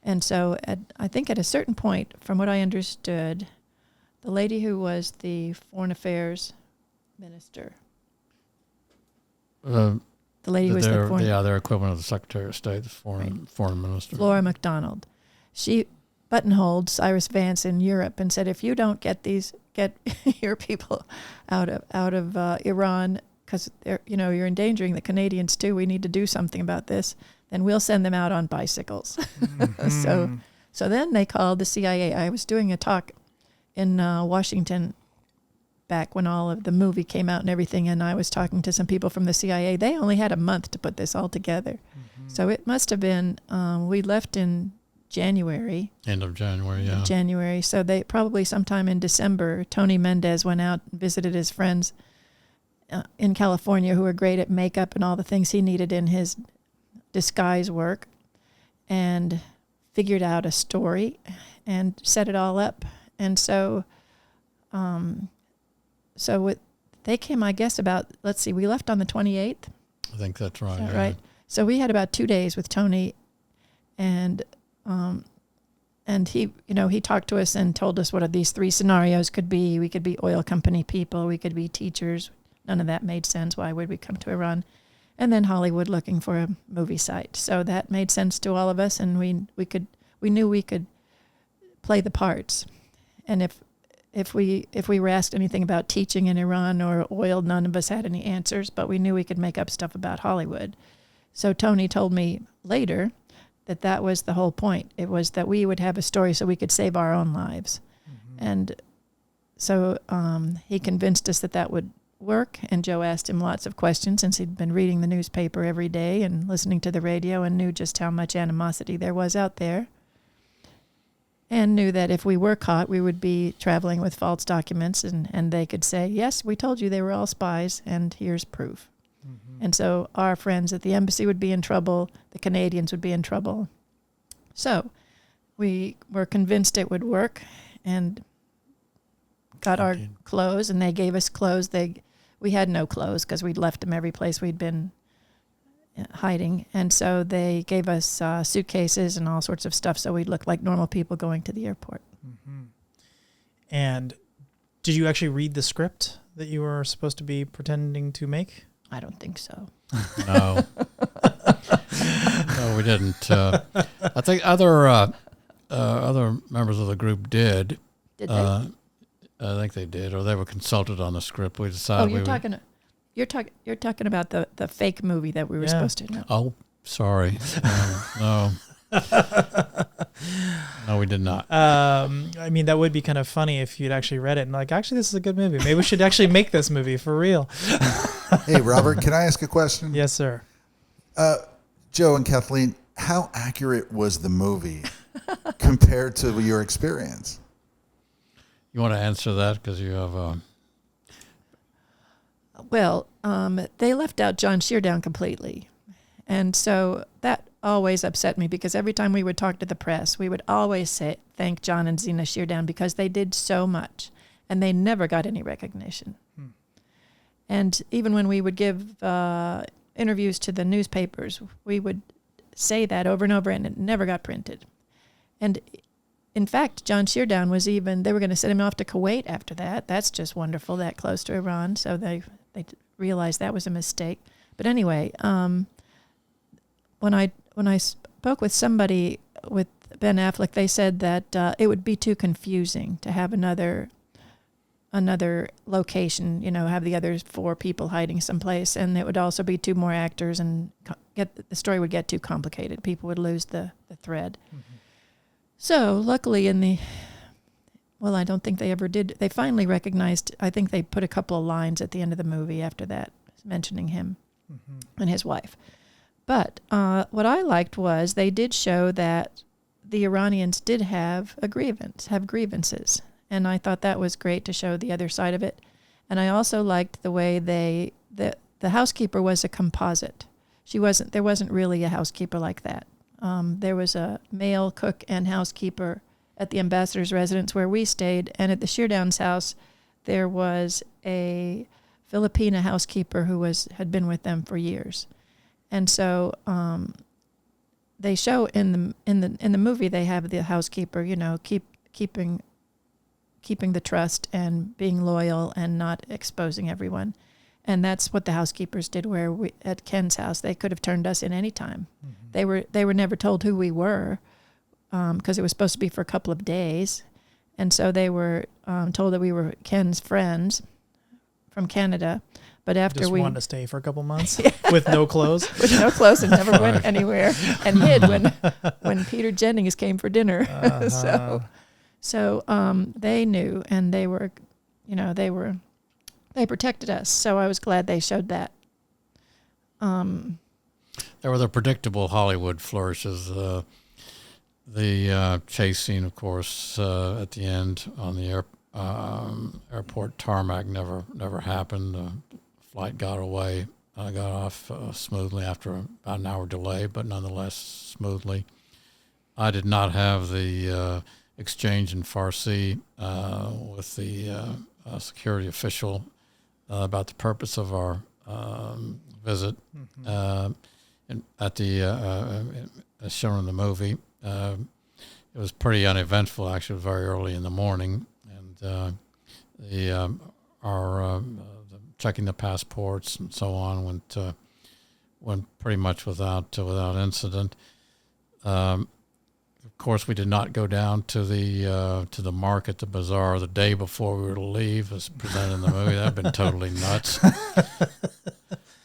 And so I think at a certain point, from what I understood, the lady who was the foreign affairs minister. The lady who was the foreign... their equivalent of the Secretary of State, the foreign minister. Flora MacDonald. She buttonholed Cyrus Vance in Europe and said, if you don't get your people out of Iran, because you're endangering the Canadians too, we need to do something about this, then we'll send them out on bicycles. Mm-hmm. So then they called the CIA. I was doing a talk in Washington back when all of the movie came out and everything, and I was talking to some people from the CIA. They only had a month to put this all together. Mm-hmm. So it must have been, we left in January. End of January, yeah. January. So they probably sometime in December, Tony Mendez went out and visited his friends in California who were great at makeup and all the things he needed in his disguise work, and figured out a story and set it all up. And so... they came, I guess, about, we left on the 28th. I think that's right. Is that right? So we had about 2 days with Tony, and he, he talked to us and told us what these three scenarios could be. We could be oil company people. We could be teachers. None of that made sense. Why would we come to Iran? And then Hollywood looking for a movie site. So that made sense to all of us, and we knew we could play the parts. And if we were asked anything about teaching in Iran or oil, none of us had any answers, but we knew we could make up stuff about Hollywood. So Tony told me later that was the whole point. It was that we would have a story so we could save our own lives. Mm-hmm. And so he convinced us that would work, and Joe asked him lots of questions since he'd been reading the newspaper every day and listening to the radio and knew just how much animosity there was out there. And knew that if we were caught, we would be traveling with false documents, and they could say, yes, we told you they were all spies, and here's proof. Mm-hmm. And so our friends at the embassy would be in trouble, the Canadians would be in trouble. So we were convinced it would work, and got our clothes, and they gave us clothes. We had no clothes because we'd left them every place we'd been hiding, and so they gave us suitcases and all sorts of stuff so we'd look like normal people going to the airport. Mm-hmm. And did you actually read the script that you were supposed to be pretending to make? I don't think so. No. No, we didn't. I think other members of the group did. Did they? I think they did, or they were consulted on the script. We decided. You're talking about the fake movie that we were supposed to know. Oh, sorry. No. No, we did not. I mean, that would be kind of funny if you'd actually read it and actually, this is a good movie. Maybe we should actually make this movie for real. Hey, Robert, can I ask a question? Yes, sir. Joe and Kathleen, how accurate was the movie compared to your experience? You want to answer that because you have... Well, they left out John Sheardown completely. And so that always upset me because every time we would talk to the press, we would always thank John and Zena Sheardown because they did so much and they never got any recognition. And even when we would give interviews to the newspapers, we would say that over and over and it never got printed. And in fact, John Sheardown they were going to send him off to Kuwait after that. That's just wonderful, that close to Iran. So they realized that was a mistake. But anyway, when I spoke with somebody with Ben Affleck, they said that it would be too confusing to have another location, have the other four people hiding someplace, and it would also be two more actors, and the story would get too complicated. People would lose the thread. Mm-hmm. So luckily I don't think they ever did. They finally recognized, I think they put a couple of lines at the end of the movie after that, mentioning him and his wife. But what I liked was they did show that the Iranians did have grievances. And I thought that was great to show the other side of it. And I also liked the way the housekeeper was a composite. There wasn't really a housekeeper like that. There was a male cook and housekeeper at the ambassador's residence where we stayed, and at the Sheardown's house, there was a Filipina housekeeper who had been with them for years, and so they show in the movie they have the housekeeper, keeping keeping the trust and being loyal and not exposing everyone. And that's what the housekeepers did at Ken's house. They could have turned us in any time. Mm-hmm. They were never told who we were because it was supposed to be for a couple of days. And so they were told that we were Ken's friends from Canada. But after just we wanted to stay for a couple months with no clothes. With no clothes and never went anywhere and hid when Peter Jennings came for dinner. Uh-huh. So they knew, and they protected us. So I was glad they showed that. There were the predictable Hollywood flourishes. The chase scene, of course, at the end on the airport tarmac never happened. The flight got away, got off smoothly after about an hour delay, but nonetheless smoothly. I did not have the exchange in Farsi with the security official about the purpose of our visit. Mm-hmm. At the as shown in the movie, it was pretty uneventful. Actually, very early in the morning, and our checking the passports and so on went pretty much without incident. Of course, we did not go down to the market, the bazaar, the day before we were to leave, as presented in the movie. That'd been totally nuts.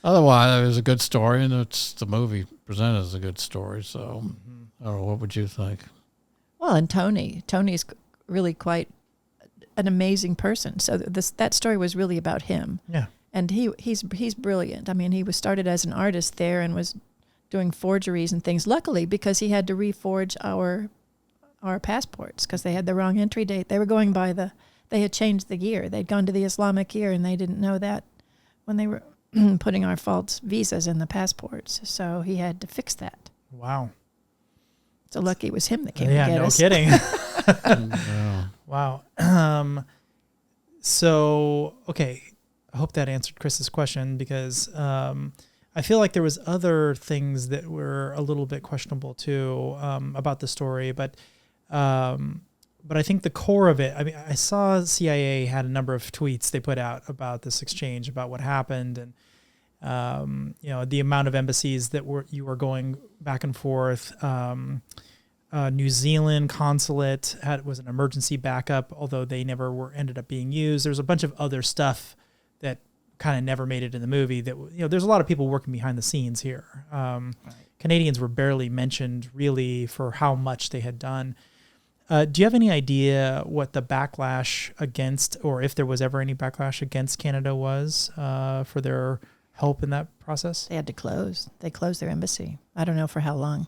Otherwise, it was a good story, and the movie presented as a good story. So, I don't know, what would you think? Well, and Tony's really quite an amazing person. So that story was really about him. Yeah. And he's brilliant. I mean, he was started as an artist there and was doing forgeries and things. Luckily, because he had to reforge our passports because they had the wrong entry date. They were going by they had changed the year. They'd gone to the Islamic year, and they didn't know that when they were putting our false visas in the passports. So he had to fix that. Wow. So lucky it was him that came to get us. Yeah, no kidding. Wow. So, okay. I hope that answered Chris's question because I feel like there was other things that were a little bit questionable too about the story, but I think the core of it, I mean, I saw CIA had a number of tweets they put out about this exchange, about what happened, and the amount of embassies that you were going back and forth. New Zealand consulate was an emergency backup, although they never ended up being used. There's a bunch of other stuff that kind of never made it in the movie. That there's a lot of people working behind the scenes here. Right. Canadians were barely mentioned really for how much they had done. Do you have any idea what the backlash against, or if there was ever any backlash against Canada was for their help in that process? They had to close. They closed their embassy. I don't know for how long.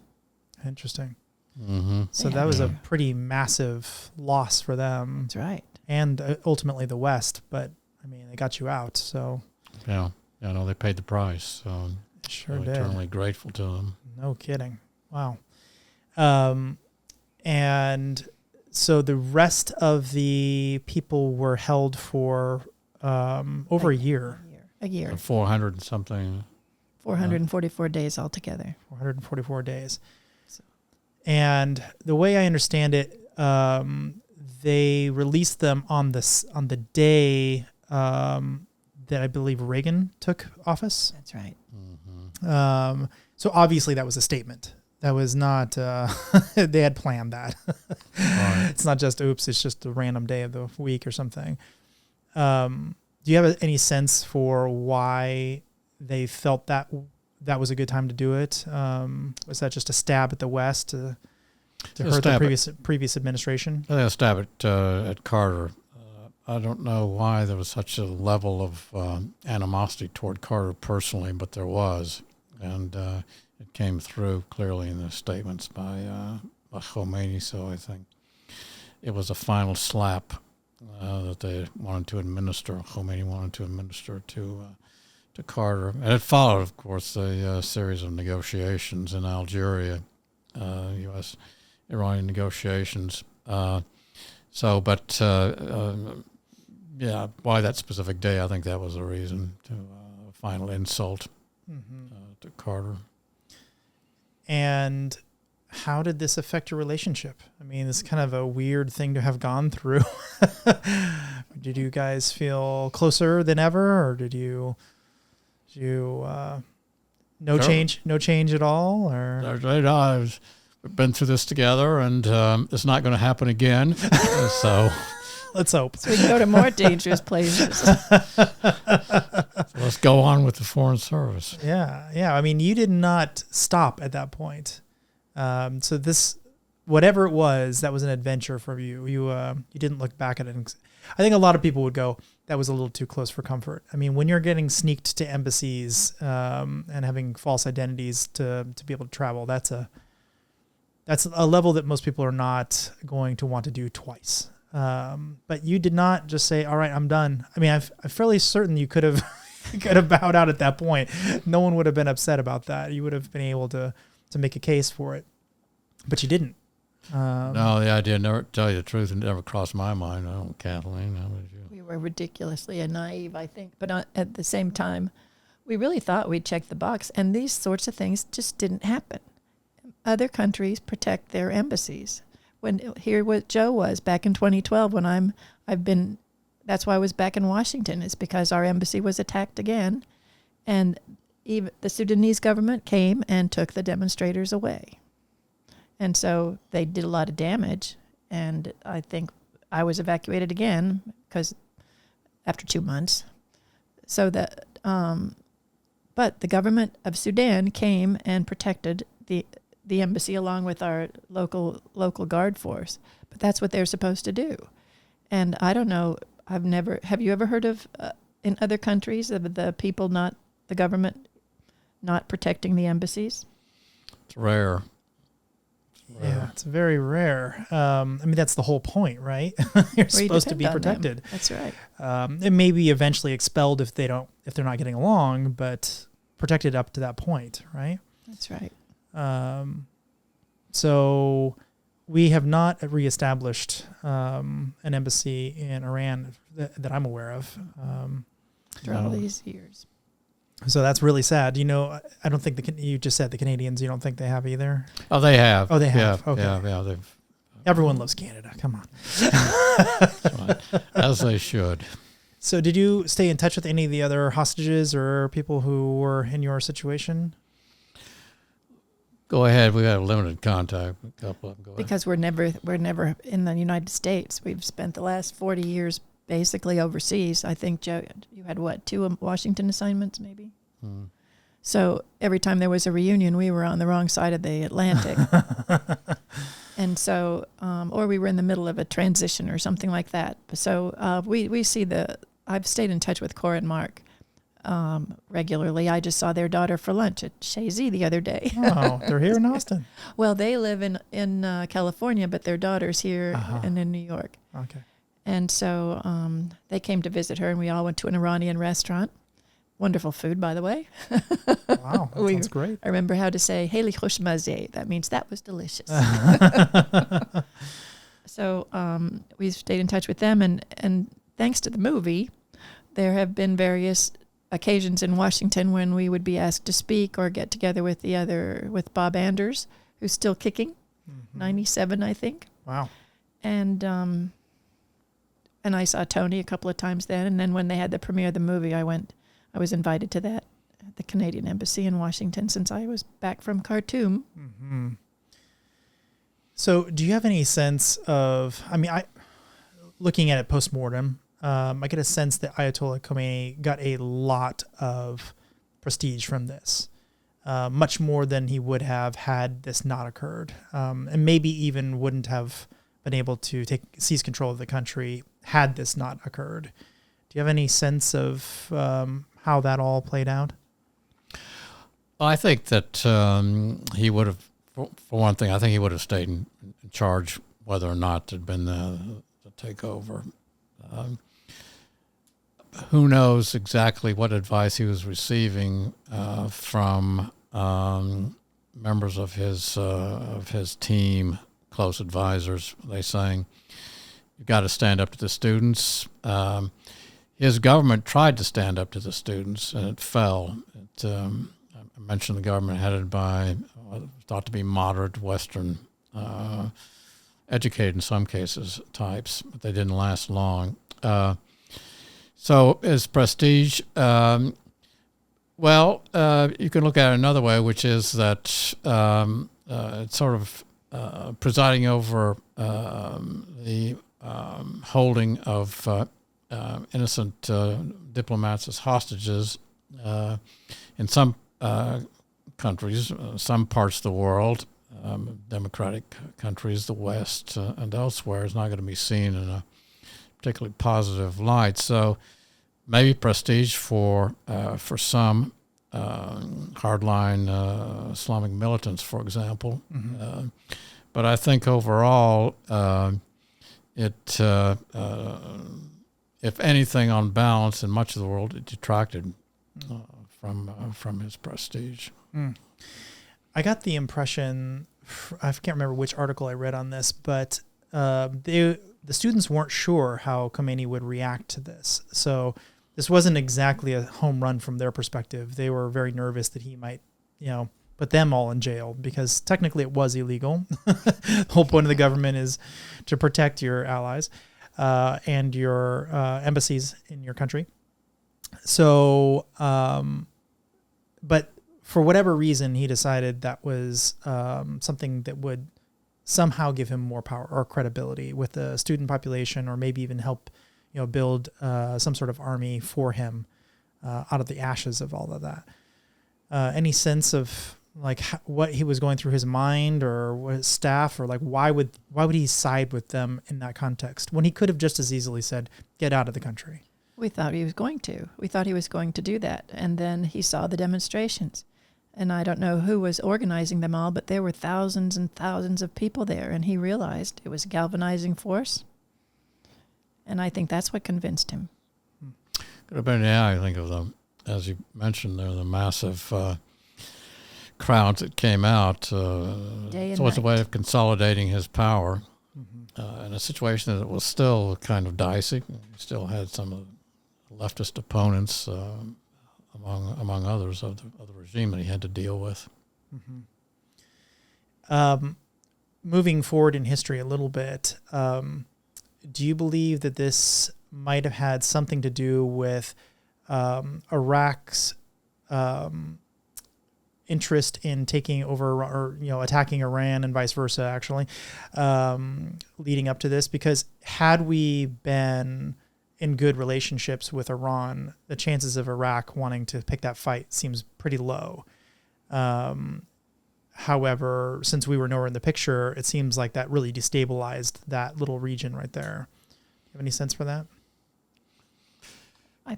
Interesting. Mm-hmm. So that was a pretty massive loss for them. That's right. And ultimately the West, but I mean, they got you out, so. Yeah, no, they paid the price. So sure did. Eternally grateful to them. No kidding. Wow. And so the rest of the people were held for over a year. A year. 400 and something. 444 days altogether. 444 days. And the way I understand it, they released them on the day that I believe Reagan took office. That's right. Mm-hmm. So obviously that was a statement. That was not, they had planned that. Right. It's not just, oops, it's just a random day of the week or something. Do you have any sense for why they felt that was a good time to do it? Was that just a stab at the West to hurt the previous administration? A stab at Carter. I don't know why there was such a level of animosity toward Carter personally, but there was. And it came through clearly in the statements by Khomeini. So I think it was a final slap that they wanted to administer, Khomeini wanted to administer to Carter. And it followed, of course, a series of negotiations in Algeria, U.S.-Iranian negotiations. Why that specific day, I think that was the reason to final insult to Carter. And how did this affect your relationship? I mean, it's kind of a weird thing to have gone through. Did you guys feel closer than ever, or did you no change at all? Or We've been through this together, and it's not going to happen again. So let's hope. So we can go to more dangerous places. So let's go on with the Foreign Service. Yeah. I mean, you did not stop at that point. So this, whatever it was, that was an adventure for you. You didn't look back at it. I think a lot of people would go, that was a little too close for comfort. I mean, when you're getting sneaked to embassies and having false identities to be able to travel, that's a level that most people are not going to want to do twice. But you did not just say, all right, I'm done. I mean, I'm fairly certain you could have bowed out at that point. No one would have been upset about that. You would have been able to make a case for it, but you didn't. No, the idea, never tell you the truth, it never crossed my mind. I don't, Kathleen, how did you? We were ridiculously naive, I think, but at the same time, we really thought we'd check the box, and these sorts of things just didn't happen. Other countries protect their embassies. Here what Joe was back in 2012 when that's why I was back in Washington, is because our embassy was attacked again, and even the Sudanese government came and took the demonstrators away. And so they did a lot of damage, and I think I was evacuated again because after 2 months. So that, but the government of Sudan came and protected the embassy along with our local guard force. But that's what they're supposed to do. And I don't know, have you ever heard of in other countries of the government not protecting the embassies? It's rare. Yeah, it's very rare. I mean, that's the whole point, right? You're supposed to be protected. That's right. It may be eventually expelled if they're not getting along, but protected up to that point, right? That's right. So we have not reestablished an embassy in Iran that I'm aware of. After all these years. So that's really sad. You know, I don't think you just said the Canadians, you don't think they have either? Oh, they have. Oh, they have. Yeah, okay. Yeah. Everyone loves Canada. Come on. As they should. So did you stay in touch with any of the other hostages or people who were in your situation? Go ahead. We had limited contact with a couple of them. Because we're never in the United States. We've spent the last 40 years basically overseas. I think, Joe, you had what, 2 Washington assignments maybe? Hmm. So every time there was a reunion, we were on the wrong side of the Atlantic. And so, or we were in the middle of a transition or something like that. So we see I've stayed in touch with Cora and Mark regularly. I just saw their daughter for lunch at Shazy the other day. Oh, they're here in Austin. Well, they live in California, but their daughter's here and in New York. Okay. And so they came to visit her, and we all went to an Iranian restaurant. Wonderful food, by the way. Wow, that sounds great. I remember how to say, Heli Khoshmazeh. That means that was delicious. So we stayed in touch with them, and thanks to the movie, there have been various occasions in Washington when we would be asked to speak or get together with with Bob Anders, who's still kicking, 97, I think. Wow. And I saw Tony a couple of times then. And then when they had the premiere of the movie, I was invited to that at the Canadian Embassy in Washington since I was back from Khartoum. Mm-hmm. So do you have any sense of, looking at it post-mortem, I get a sense that Ayatollah Khomeini got a lot of prestige from this, much more than he would have had this not occurred, and maybe even wouldn't have been able to seize control of the country had this not occurred. Do you have any sense of how that all played out? Well, I think that he would have, for one thing, I think he would have stayed in charge whether or not there'd been the takeover. Who knows exactly what advice he was receiving from members of his team, close advisors. They saying, "You've got to stand up to the students." His government tried to stand up to the students, and it fell. mentioned the government headed by thought to be moderate Western, educated in some cases types, but they didn't last long. So his prestige, you can look at it another way, which is that it's sort of presiding over the holding of innocent diplomats as hostages in some countries, some parts of the world, democratic countries, the West, and elsewhere, is not going to be seen in a particularly positive light. So maybe prestige for some hardline Islamic militants, for example. Mm-hmm. But I think overall, it, if anything, on balance, in much of the world, it detracted from his prestige. Mm. I got the impression, I can't remember which article I read on this, but the students weren't sure how Khomeini would react to this. So this wasn't exactly a home run from their perspective. They were very nervous that he might, put them all in jail, because technically it was illegal. The whole point of the government is to protect your allies and your embassies in your country. So, but for whatever reason, he decided that was something that would somehow give him more power or credibility with the student population, or maybe even help, build some sort of army for him out of the ashes of all of that. Any sense of what he was going through his mind, or what his staff, or why would he side with them in that context when he could have just as easily said, "Get out of the country"? We thought he was going to. We thought he was going to do that, and then he saw the demonstrations. And I don't know who was organizing them all, but there were thousands and thousands of people there, and he realized it was a galvanizing force. And I think that's what convinced him. Could have been, I think of them, as you mentioned, there the massive crowds that came out. Day and so it's a night. way of consolidating his power in a situation that was still kind of dicey. He still had some of the leftist opponents, among others, of the regime that he had to deal with. Mm-hmm. Moving forward in history a little bit, do you believe that this might have had something to do with Iraq's interest in taking over, or attacking Iran, and vice versa, actually, leading up to this? Because had we been in good relationships with Iran, the chances of Iraq wanting to pick that fight seems pretty low. However, since we were nowhere in the picture, it seems like that really destabilized that little region right there. Do you have any sense for that? I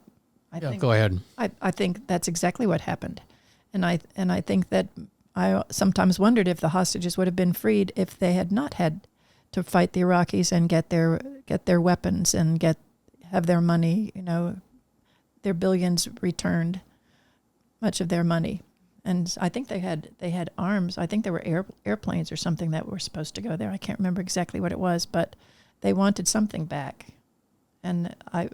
think, go ahead. I think that's exactly what happened. And I think that I sometimes wondered if the hostages would have been freed if they had not had to fight the Iraqis and get their weapons and have their money, their billions returned, much of their money. And I think they had arms. I think there were airplanes or something that were supposed to go there. I can't remember exactly what it was, but they wanted something back. And I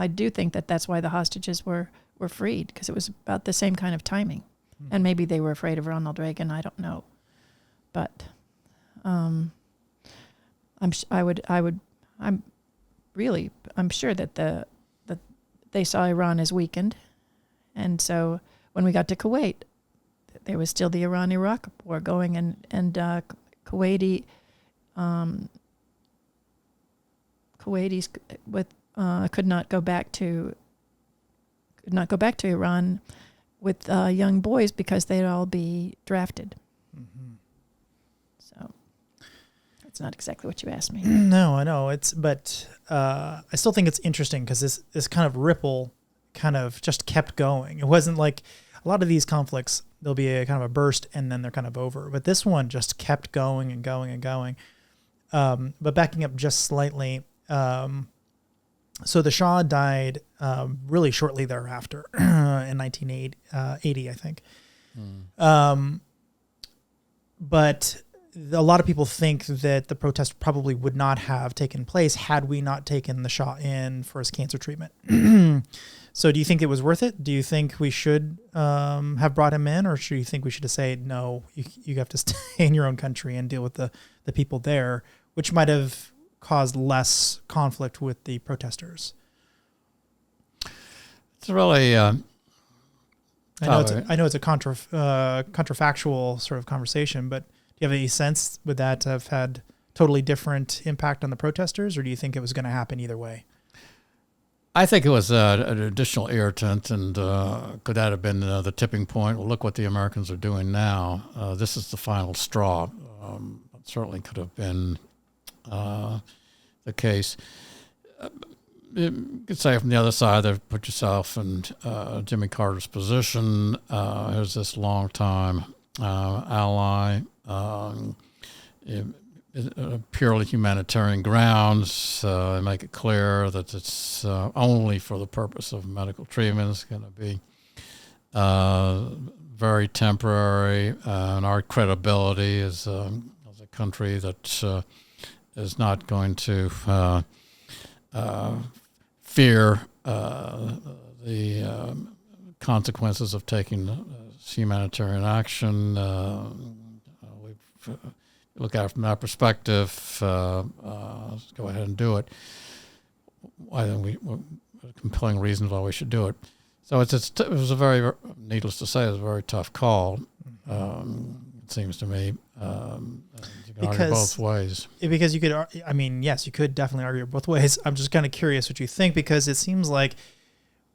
do think that that's why the hostages were freed, because it was about the same kind of timing. Mm-hmm. And maybe they were afraid of Ronald Reagan. I don't know. But I'm sure that they saw Iran as weakened. And so when we got to Kuwait, there was still the Iran-Iraq war going, and Kuwaitis could not go back to Iran with young boys because they'd all be drafted. Mm-hmm. So it's not exactly what you asked me. No, I know but I still think it's interesting because this kind of ripple kind of just kept going. It wasn't like a lot of these conflicts, there'll be a kind of a burst and then they're kind of over. But this one just kept going and going and going. But backing up just slightly, so the Shah died really shortly thereafter, in 1980, I think. But a lot of people think that the protest probably would not have taken place had we not taken the Shah in for his cancer treatment. So do you think it was worth it? Do you think we should have brought him in, or do you think we should have said, no, you have to stay in your own country and deal with the people there, which might have caused less conflict with the protesters? It's really... I know it's a counterfactual sort of conversation, but do you have any sense would that have had totally different impact on the protesters, or do you think it was going to happen either way? I think it was an additional irritant, and could that have been the tipping point? Well, look what the Americans are doing now. This is the final straw. It certainly could have been the case. You could say from the other side, there, put yourself in Jimmy Carter's position. Here's this longtime ally, purely humanitarian grounds. Make it clear that it's only for the purpose of medical treatment. It's going to be very temporary, and our credibility as a country that is not going to fear the consequences of taking humanitarian action. Look at it from that perspective. Let's go ahead and do it. I think compelling reasons why we should do it. So it was a very, needless to say, it was a very tough call. It seems to me. You can argue both ways. Because you could, I mean, yes, you could definitely argue both ways. I'm just kind of curious what you think, because it seems like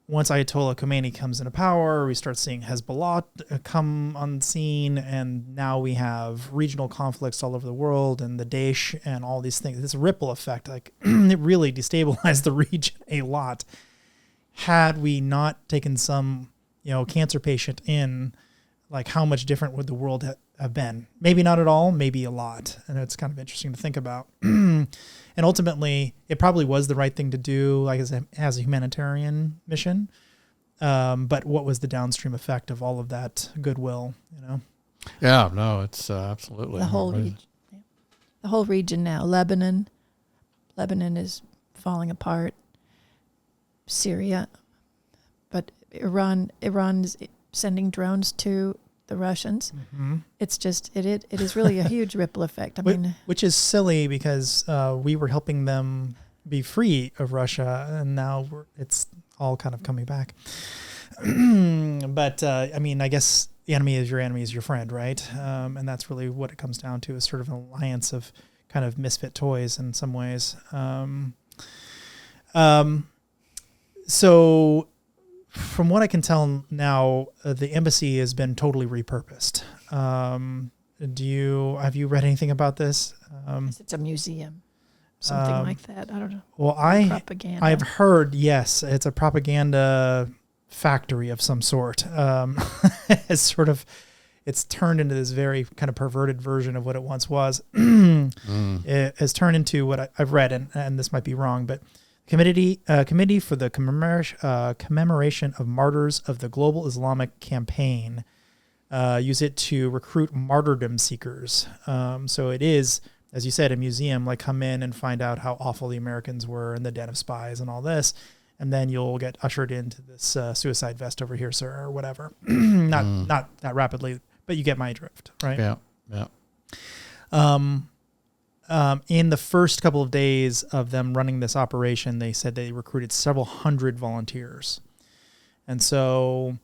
once Ayatollah Khomeini comes into power, we start seeing Hezbollah come on the scene, and now we have regional conflicts all over the world, and the Daesh and all these things. This ripple effect, like it really destabilized the region a lot. Had we not taken some, cancer patient in, like how much different would the world have been? Maybe not at all, maybe a lot. And it's kind of interesting to think about. And ultimately, it probably was the right thing to do, like as a humanitarian mission. But what was the downstream effect of all of that goodwill? Yeah, no, it's absolutely the whole region. Yeah. The whole region now. Lebanon is falling apart. Syria, but Iran is sending drones to the Russians. Mm-hmm. It's just it is really a huge ripple effect. I mean, which is silly because we were helping them be free of Russia, and now it's all kind of coming back. But I mean, I guess the enemy is your friend, right? And that's really what it comes down to, is sort of an alliance of kind of misfit toys in some ways. So from what I can tell now, the embassy has been totally repurposed. Have you read anything about this? It's a museum, something like that. I don't know. Well, propaganda. I've heard, yes, it's a propaganda factory of some sort. It's turned into this very kind of perverted version of what it once was. It has turned into what I've read, and this might be wrong, but Committee for the Commemoration of Martyrs of the Global Islamic Campaign use it to recruit martyrdom seekers. So it is, as you said, a museum. Like, come in and find out how awful the Americans were and the den of spies and all this, and then you'll get ushered into this suicide vest over here, sir, or whatever. Not rapidly, but you get my drift, right? Yeah. In the first couple of days of them running this operation, they said they recruited several hundred volunteers. And so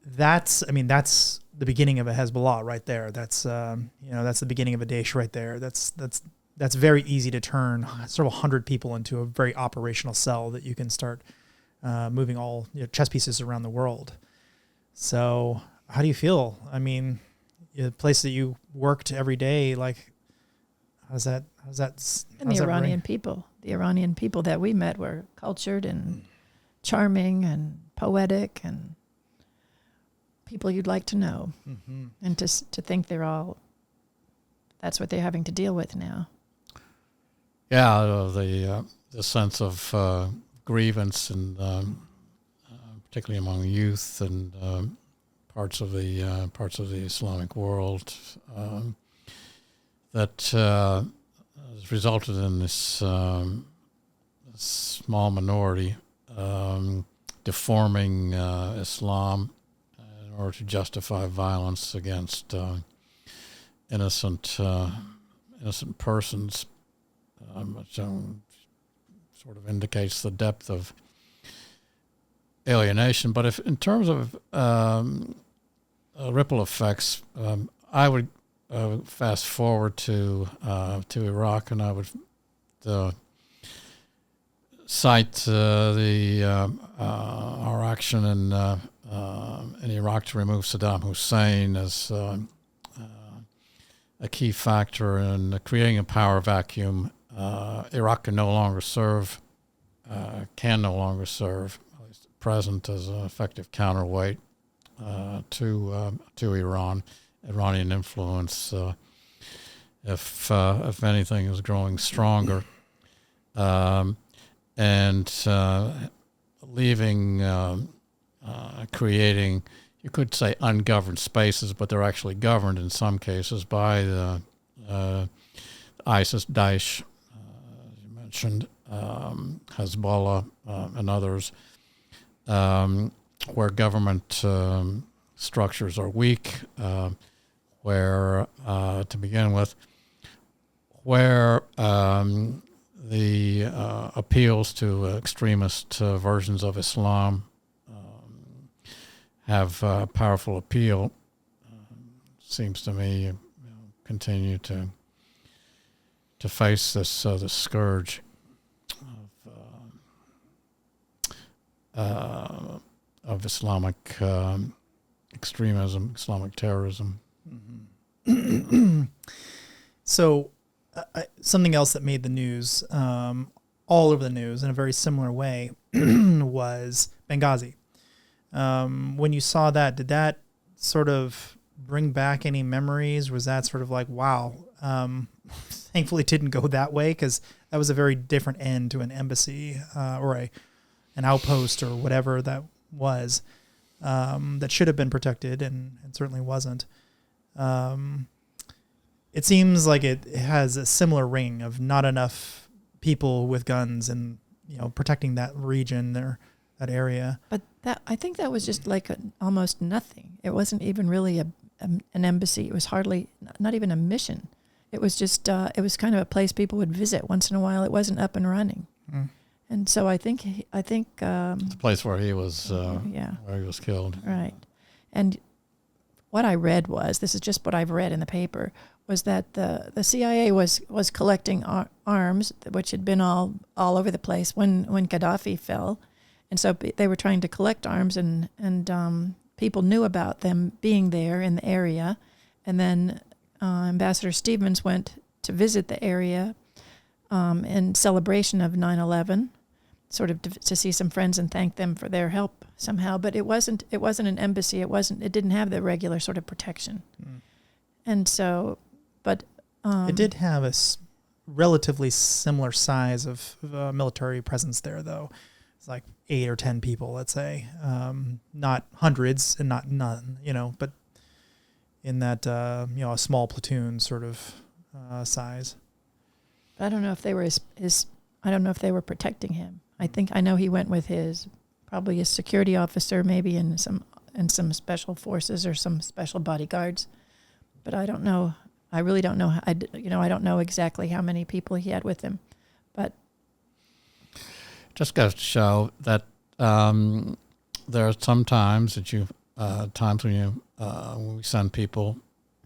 that's the beginning of a Hezbollah right there. That's the beginning of a Daesh right there. That's very easy to turn several hundred people into a very operational cell that you can start moving all chess pieces around the world. So how do you feel? I mean, the place that you worked every day, like, How's that? And the Iranian people that we met were cultured and charming and poetic and people you'd like to know. Mm-hmm. And to think that's what they're having to deal with now. Yeah, the sense of grievance, and particularly among youth and parts of the Islamic world. that has resulted in this small minority deforming Islam in order to justify violence against innocent persons, which sort of indicates the depth of alienation. But if in terms of ripple effects, I would fast forward to Iraq, and I would cite our action in Iraq to remove Saddam Hussein as a key factor in creating a power vacuum. Iraq can no longer serve, at present, as an effective counterweight to Iran. Iranian influence, if anything, is growing stronger, and leaving, creating, you could say, ungoverned spaces, but they're actually governed in some cases by the ISIS, Daesh, as you mentioned, Hezbollah, and others, where government structures are weak, where, to begin with, where the appeals to extremist versions of Islam have powerful appeal, seems to me, continue to face this scourge of Islamic extremism, Islamic terrorism. Mm-hmm. So, something else that made the news, all over the news in a very similar way, was Benghazi. When you saw that, did that sort of bring back any memories? Was that sort of like, wow? Thankfully, it didn't go that way, because that was a very different end to an embassy or an outpost or whatever that was, that should have been protected and certainly wasn't. It seems like it has a similar ring of not enough people with guns and protecting that region or that area. But I think that was just like almost nothing. It wasn't even really an embassy. It was hardly, not even a mission. It was just, it was kind of a place people would visit once in a while. It wasn't up and running. Mm. And so I think it's a place where he was, where he was killed. Right. And what I read was, this is just what I've read in the paper, was that the CIA was collecting arms, which had been all over the place when Gaddafi fell. And so they were trying to collect arms, and people knew about them being there in the area. And then Ambassador Stevens went to visit the area in celebration of 9/11, sort of to see some friends and thank them for their help somehow. But it wasn't an embassy. It didn't have the regular sort of protection. Mm. And so, but it did have a relatively similar size of military presence there, though. It's like 8 or 10 people, let's say, not hundreds and not none, but in that a small platoon sort of size. I don't know if they were I don't know if they were protecting him. I know he went with probably his security officer, maybe in some special forces or some special bodyguards, but I don't know. I really don't know. I don't know exactly how many people he had with him, but just goes to show that there are some times when we send people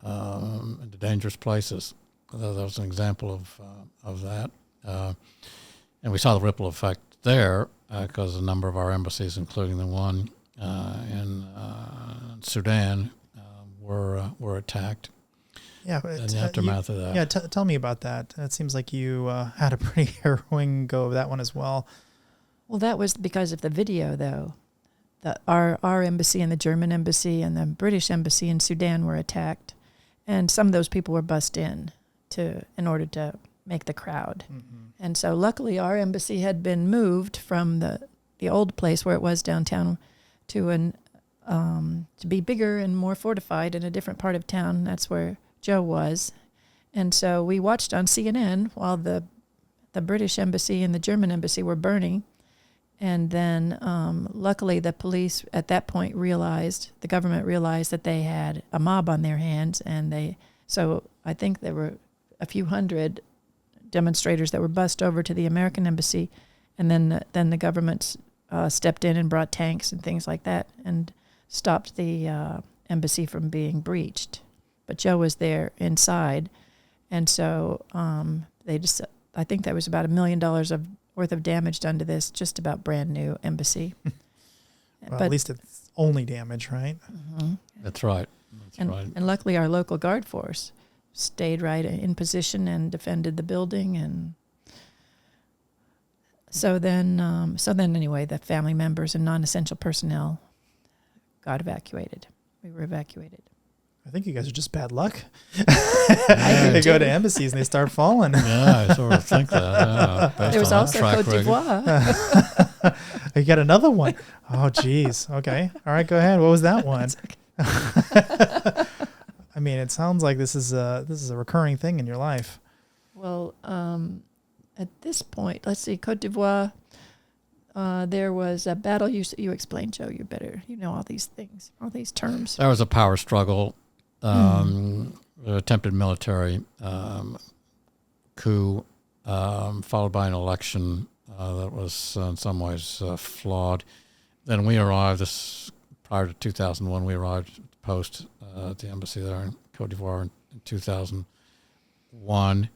into dangerous places. That was an example of that, and we saw the ripple effect there because a number of our embassies, including the one in Sudan, were attacked. Yeah, in the aftermath of that. Yeah, tell me about that. It seems like you had a pretty harrowing go of that one as well. Well, that was because of the video, though. Our embassy and the German embassy and the British embassy in Sudan were attacked, and some of those people were bussed in order to make the crowd. Mm-hmm. And so luckily our embassy had been moved from the old place where it was downtown to to be bigger and more fortified in a different part of town. That's where Joe was. And so we watched on CNN while the British embassy and the German embassy were burning. And then luckily the police at that point the government realized that they had a mob on their hands. So I think there were a few hundred demonstrators that were bussed over to the American embassy. And then the government stepped in and brought tanks and things like that and stopped the embassy from being breached. But Joe was there inside. And so I think there was about $1 million worth of damage done to this just about brand new embassy. Well, at least it's only damage, right? Mm-hmm. That's right. And luckily our local guard force stayed right in position and defended the building. And so then anyway, the family members and non-essential personnel got evacuated. We were evacuated. I think you guys are just bad luck. They go to embassies and they start falling. Yeah, I sort of think that. Yeah, there was also Cote d'Ivoire. You got another one. Oh, geez. Okay. All right, go ahead. What was that one? I mean, it sounds like this is a recurring thing in your life. Well, at this point, let's see, Cote d'Ivoire. There was a battle. You explain, Joe. You know all these things, all these terms. There was a power struggle, attempted military coup, followed by an election that was in some ways flawed. Then we arrived. Prior to 2001, we arrived post at the embassy there in Cote d'Ivoire in 2001.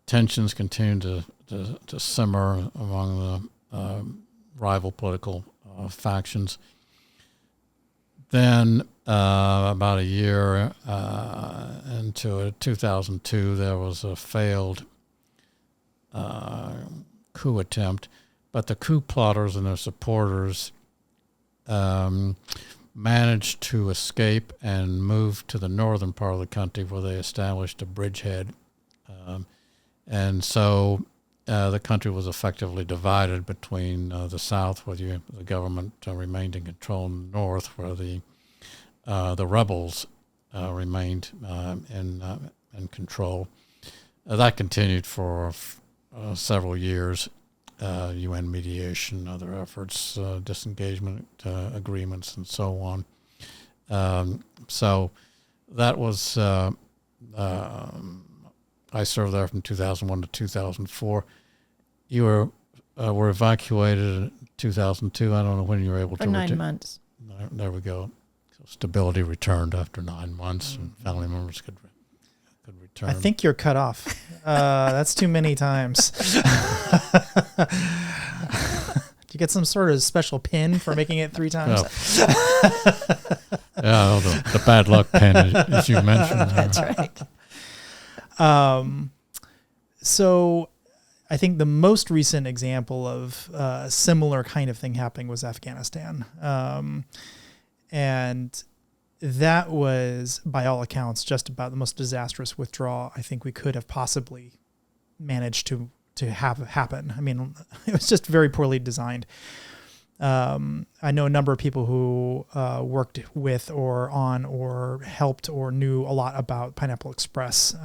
Tensions continued to simmer among the rival political factions. Then about a year into 2002, there was a failed coup attempt, but the coup plotters and their supporters managed to escape and move to the northern part of the country where they established a bridgehead. And so the country was effectively divided between the south, where the government remained in control, and the north, where the rebels remained in control. That continued for several years. UN mediation, other efforts, disengagement agreements, and so on. So that was, I served there from 2001 to 2004. You were evacuated in 2002. I don't know when you were able to return. For 9 months. There we go. So stability returned after 9 months, and family members could return. I think you're cut off. That's too many times. Do you get some sort of special pin for making it 3 times? Yeah, the bad luck pin, as you mentioned. That's right. So I think the most recent example of a similar kind of thing happening was Afghanistan. And that was, by all accounts, just about the most disastrous withdrawal I think we could have possibly managed to have happen. I mean, it was just very poorly designed. I know a number of people who worked with or on or helped or knew a lot about Pineapple Express,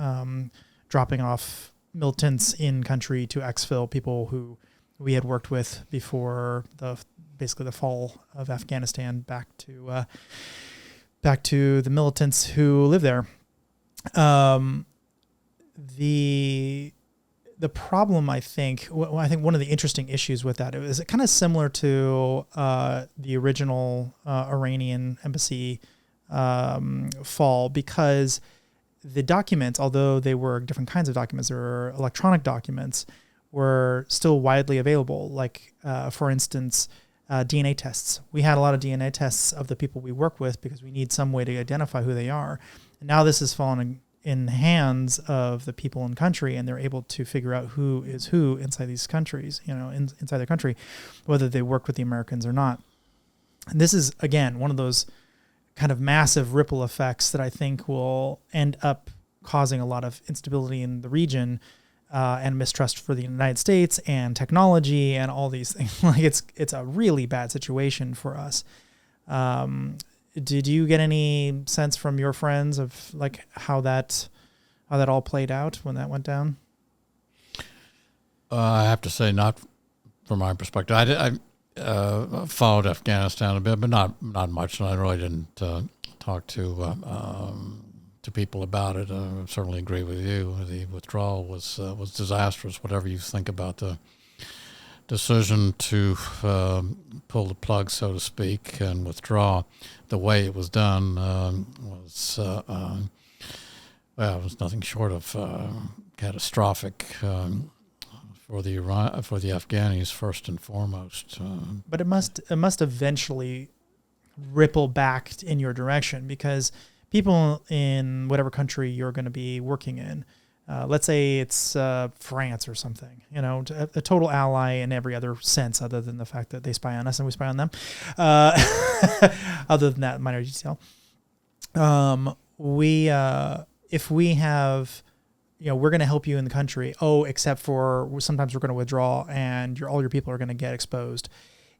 dropping off militants in country to exfil, people who we had worked with before basically the fall of Afghanistan, back to the militants who live there. The problem, I think one of the interesting issues with that is it kind of similar to the original Iranian embassy fall, because the documents, although they were different kinds of documents, they were electronic documents, were still widely available. Like, for instance, DNA tests. We had a lot of DNA tests of the people we work with because we need some way to identify who they are. And now this has fallen in the hands of the people in country, and they're able to figure out who is who inside these countries, inside their country, whether they worked with the Americans or not. And this is, again, one of those kind of massive ripple effects that I think will end up causing a lot of instability in the region, and mistrust for the United States and technology and all these things. Like, it's a really bad situation for us. did you get any sense from your friends of like how that all played out when that went down? I have to say, not from my perspective. I followed Afghanistan a bit, but not much, and I really didn't talk to people about it. I certainly agree with you. The withdrawal was disastrous. Whatever you think about the decision to pull the plug, so to speak, and withdraw, the way it was done was nothing short of catastrophic for the Afghanis first and foremost. But it must eventually ripple back in your direction, because people in whatever country you're going to be working in, let's say it's France or something, a total ally in every other sense other than the fact that they spy on us and we spy on them. Other than that minor detail. If we have, we're going to help you in the country. Oh, except for sometimes we're going to withdraw and all your people are going to get exposed.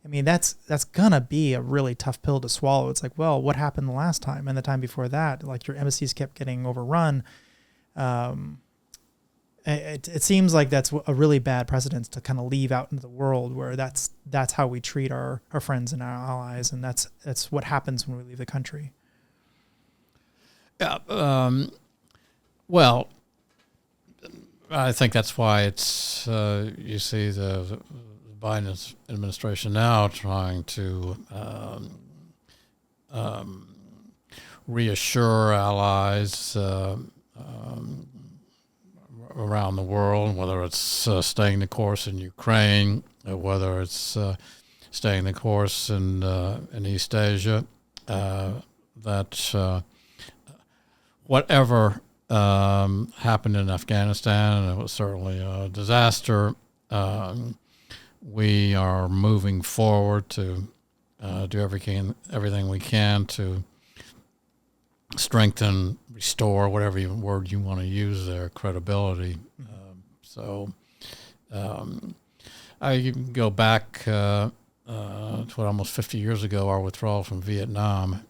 I mean, that's going to be a really tough pill to swallow. It's like, well, what happened the last time and the time before that? Like, your embassies kept getting overrun. It seems like that's a really bad precedent to kind of leave out into the world, where that's how we treat our friends and our allies, and that's what happens when we leave the country. Yeah. Well, I think that's why it's you see the Biden administration now trying to reassure allies around the world, whether it's staying the course in Ukraine, or whether it's staying the course in East Asia, that whatever happened in Afghanistan, and it was certainly a disaster, we are moving forward to do everything we can to strengthen, restore, whatever word you want to use there, credibility. I can go back to almost 50 years ago, our withdrawal from Vietnam.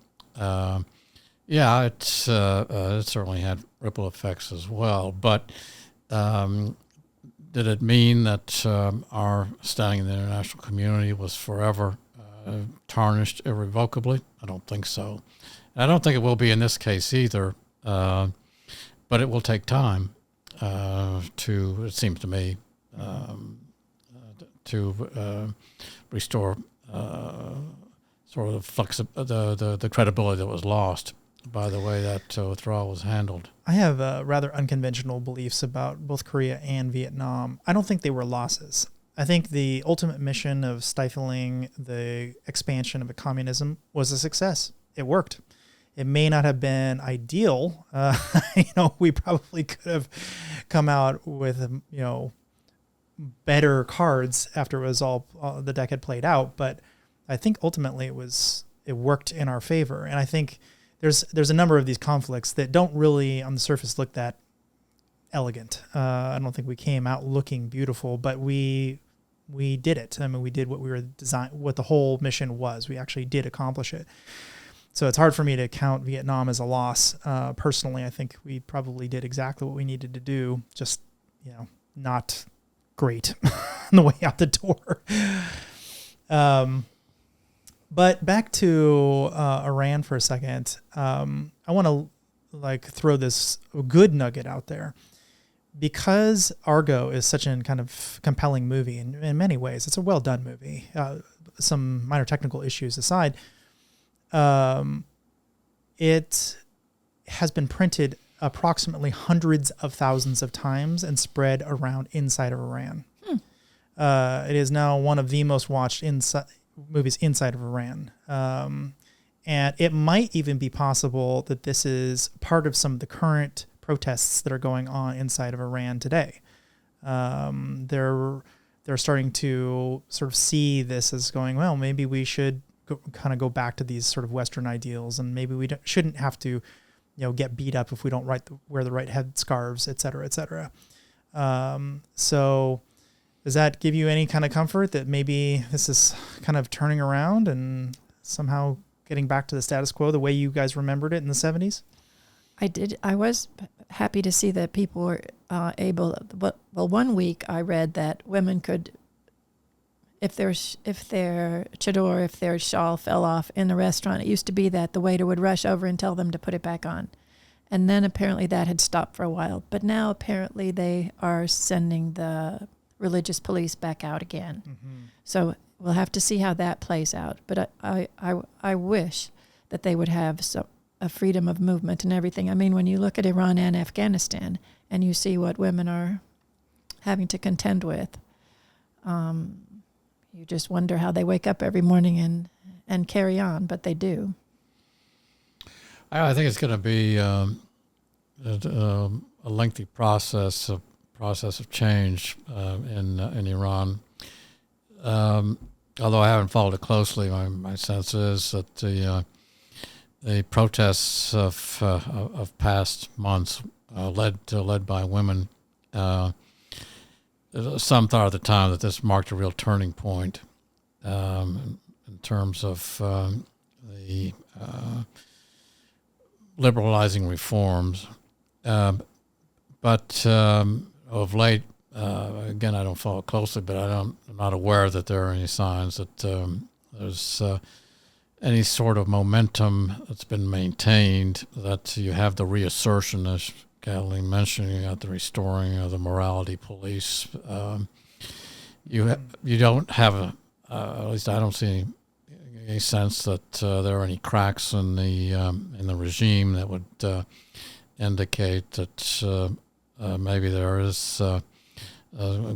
It certainly had ripple effects as well. But did it mean that our standing in the international community was forever tarnished irrevocably? I don't think so. And I don't think it will be in this case either. But it will take time it seems to me, to restore sort of the credibility that was lost by the way that withdrawal was handled. I have rather unconventional beliefs about both Korea and Vietnam. I don't think they were losses. I think the ultimate mission of stifling the expansion of communism was a success. It worked. It may not have been ideal. We probably could have come out with, better cards after it was all the deck had played out. But I think ultimately it worked in our favor. And I think there's a number of these conflicts that don't really on the surface look that elegant. I don't think we came out looking beautiful, but we did it. I mean, we did what the whole mission was. We actually did accomplish it. So it's hard for me to count Vietnam as a loss. Personally, I think we probably did exactly what we needed to do, just, not great on the way out the door. But back to Iran for a second. I want to throw this good nugget out there. Because Argo is such a kind of compelling movie in many ways, it's a well-done movie. Some minor technical issues aside, it has been printed approximately hundreds of thousands of times and spread around inside of Iran. It is now one of the most watched movies inside of Iran. And it might even be possible that this is part of some of the current protests that are going on inside of Iran today. They're starting to sort of see this as going, well, maybe we should go back to these sort of Western ideals, and maybe we shouldn't have to, get beat up if we don't wear the right headscarves, et cetera, et cetera. So does that give you any kind of comfort that maybe this is kind of turning around and somehow getting back to the status quo the way you guys remembered it in the 70s? I did. I was happy to see that people were able. Well, one week I read that women could, if their chador, if their shawl fell off in a restaurant, it used to be that the waiter would rush over and tell them to put it back on. And then apparently that had stopped for a while. But now apparently they are sending the religious police back out again. Mm-hmm. So we'll have to see how that plays out. But I wish that they would have a freedom of movement and everything. I mean, when you look at Iran and Afghanistan and you see what women are having to contend with, you just wonder how they wake up every morning and carry on, but they do. I think it's going to be a lengthy process of change in Iran. Although I haven't followed it closely, my sense is that the protests of past months, led by women, some thought at the time that this marked a real turning point in terms of the liberalizing reforms. But of late, again, I don't follow closely, but I'm not aware that there are any signs that there's any sort of momentum that's been maintained, that you have the reassertion, as Kathleen mentioned, you got the restoring of the morality police. You don't have at least I don't see any sense that there are any cracks in the regime that would indicate that maybe there is a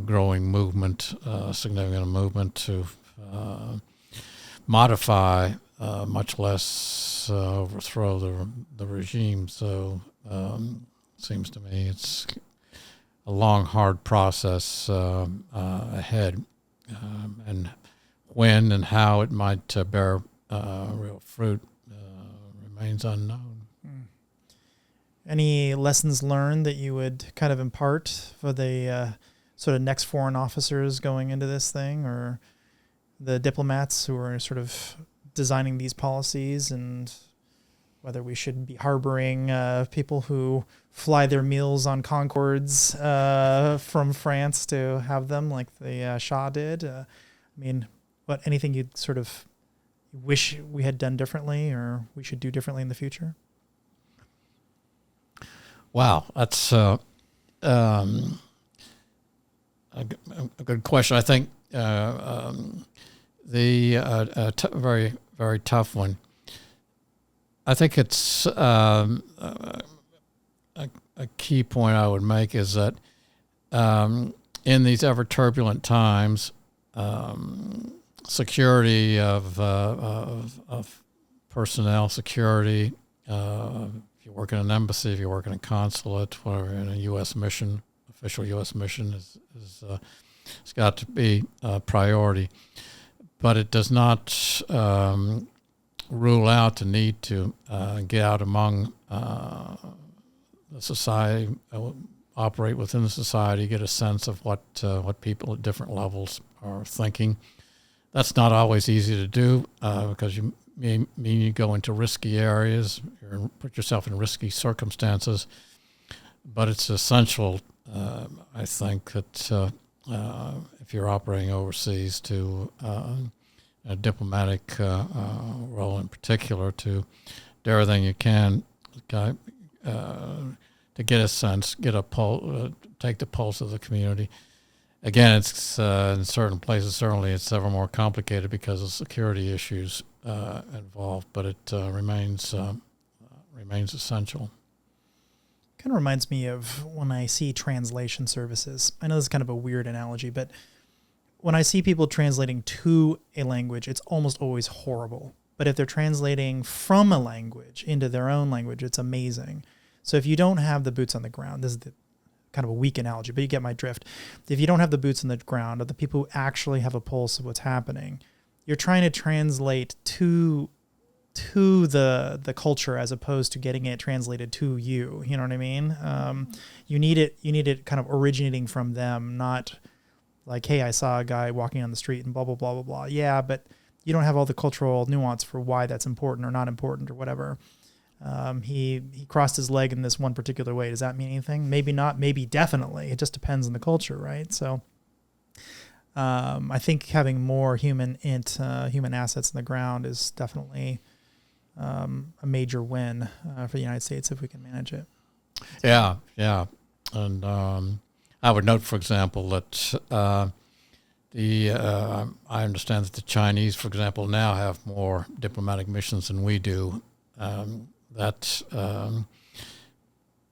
growing movement, significant movement to modify, much less overthrow the regime. So it seems to me it's a long, hard process ahead, and when and how it might bear real fruit remains unknown. Any lessons learned that you would kind of impart for the sort of next foreign officers going into this thing, or the diplomats who are sort of designing these policies, and whether we should be harboring people who fly their meals on Concords from France to have them like the Shah did? I mean, anything you'd sort of wish we had done differently or we should do differently in the future? Wow, that's a good question. I think very, very tough one. I think it's a key point I would make is that in these ever turbulent times, security of personnel, security. If you work in an embassy, if you work in a consulate, whatever, in a U.S. mission, official U.S. mission is it's got to be a priority. But it does not rule out the need to get out among the society, operate within the society, get a sense of what people at different levels are thinking. That's not always easy to do because you go into risky areas, you put yourself in risky circumstances. But it's essential, I think, that if you're operating overseas, to a diplomatic role in particular, to do everything you can to get a sense, get a take the pulse of the community. Again, it's in certain places, certainly it's ever more complicated because of security issues involved, but it remains essential. Kind of reminds me of when I see translation services. I know this is kind of a weird analogy, but when I see people translating to a language, it's almost always horrible. But if they're translating from a language into their own language, it's amazing. So if you don't have the boots on the ground, this is kind of a weak analogy, but you get my drift. If you don't have the boots on the ground, or the people who actually have a pulse of what's happening, you're trying to translate to the culture as opposed to getting it translated to you. You know what I mean? You need it kind of originating from them, not like, hey, I saw a guy walking on the street and blah, blah, blah, blah, blah. Yeah, but you don't have all the cultural nuance for why that's important or not important or whatever. He crossed his leg in this one particular way. Does that mean anything? Maybe not, maybe definitely. It just depends on the culture, right? So I think having more human assets in the ground is definitely a major win for the United States if we can manage it. Yeah. And I would note, for example, that I understand that the Chinese, for example, now have more diplomatic missions than we do. That's kind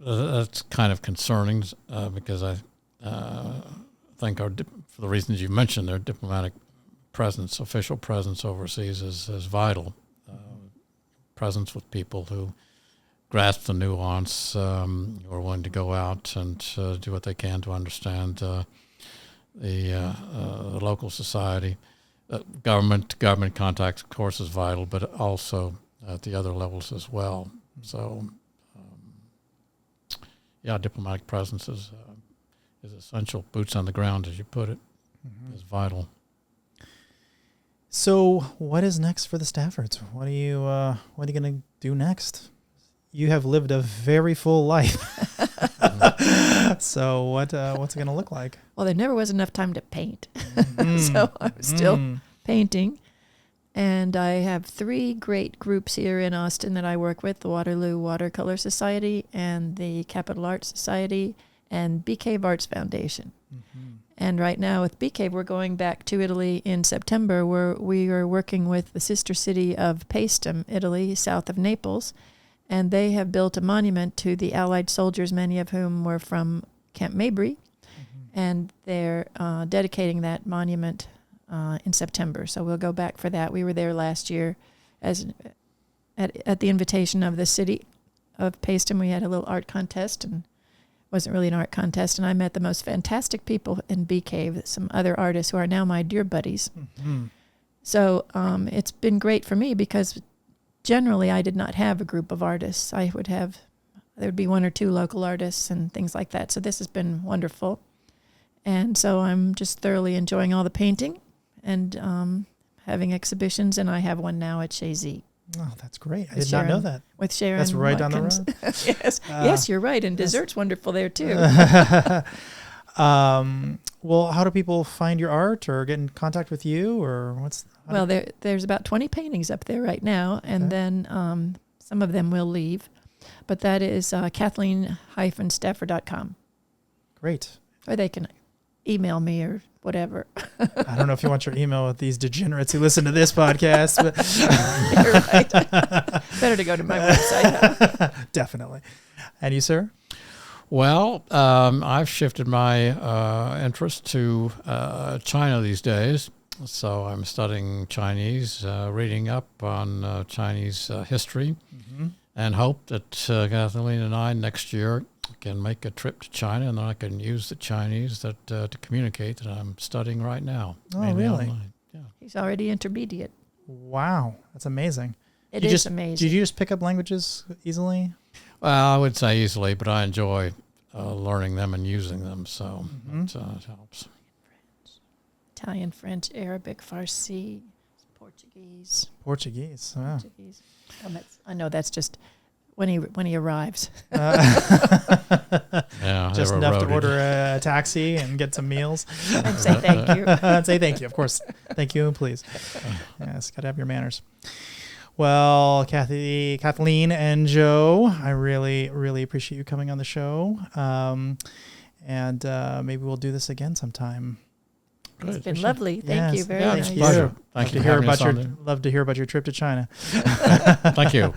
of concerning because I think for the reasons you mentioned, their diplomatic presence, official presence overseas is vital. Presence with people who grasp the nuance, who are willing to go out and do what they can to understand the local society. Government contact, of course, is vital, but also at the other levels as well. So, diplomatic presence is essential. Boots on the ground, as you put it, is vital. So, what is next for the Staffords? What are you going to do next? You have lived a very full life. So, what's it going to look like? Well, there never was enough time to paint, so I'm still painting. And I have 3 great groups here in Austin that I work with: the Waterloo Watercolor Society and the Capital Arts Society and Bee Cave Arts Foundation. And right now with Bee Cave, we're going back to Italy in September, where we are working with the sister city of Paestum, Italy, south of Naples. And they have built a monument to the Allied soldiers, many of whom were from Camp Mabry. And they're dedicating that monument in September. So we'll go back for that. We were there last year at the invitation of the city of Paestum. We had a little art contest, and wasn't really an art contest, and I met the most fantastic people in Bee Cave, some other artists who are now my dear buddies. So it's been great for me because generally I did not have a group of artists. There would be 1 or 2 local artists and things like that. So this has been wonderful. And so I'm just thoroughly enjoying all the painting and having exhibitions, and I have one now at Shazy. Oh, that's great. I did not know that. With Sharon. That's right down the road. Yes. Yes, you're right. And dessert's wonderful there, too. Well, how do people find your art or get in contact with you? Or there's about 20 paintings up there right now, and then some of them will leave. But that is Kathleen-Stafford.com. Great. Or they can email me or whatever. I don't know if you want your email with these degenerates who listen to this podcast, but you're right. Better to go to my website. Definitely. And you, sir? Well, I've shifted my interest to China these days. So I'm studying Chinese, reading up on Chinese history, and hope that Kathleen and I next year can make a trip to China, and then I can use the Chinese to communicate that I'm studying right now. Oh, really? Online. Yeah. He's already intermediate. Wow, that's amazing. It is amazing. Did you just pick up languages easily? Well, I would say easily, but I enjoy learning them and using them, so it helps. Italian, French, Arabic, Farsi, Portuguese. Portuguese. Wow. Portuguese. I know that's just when he arrives. Yeah, just enough to order a taxi and get some meals. And say thank you. And say thank you, of course. Thank you, please. Yes, got to have your manners. Well, Kathleen and Joe, I really, really appreciate you coming on the show. And maybe we'll do this again sometime. It's been lovely. Thank you very much. It's a pleasure. Thank you. Love to hear about your trip to China. Thank you.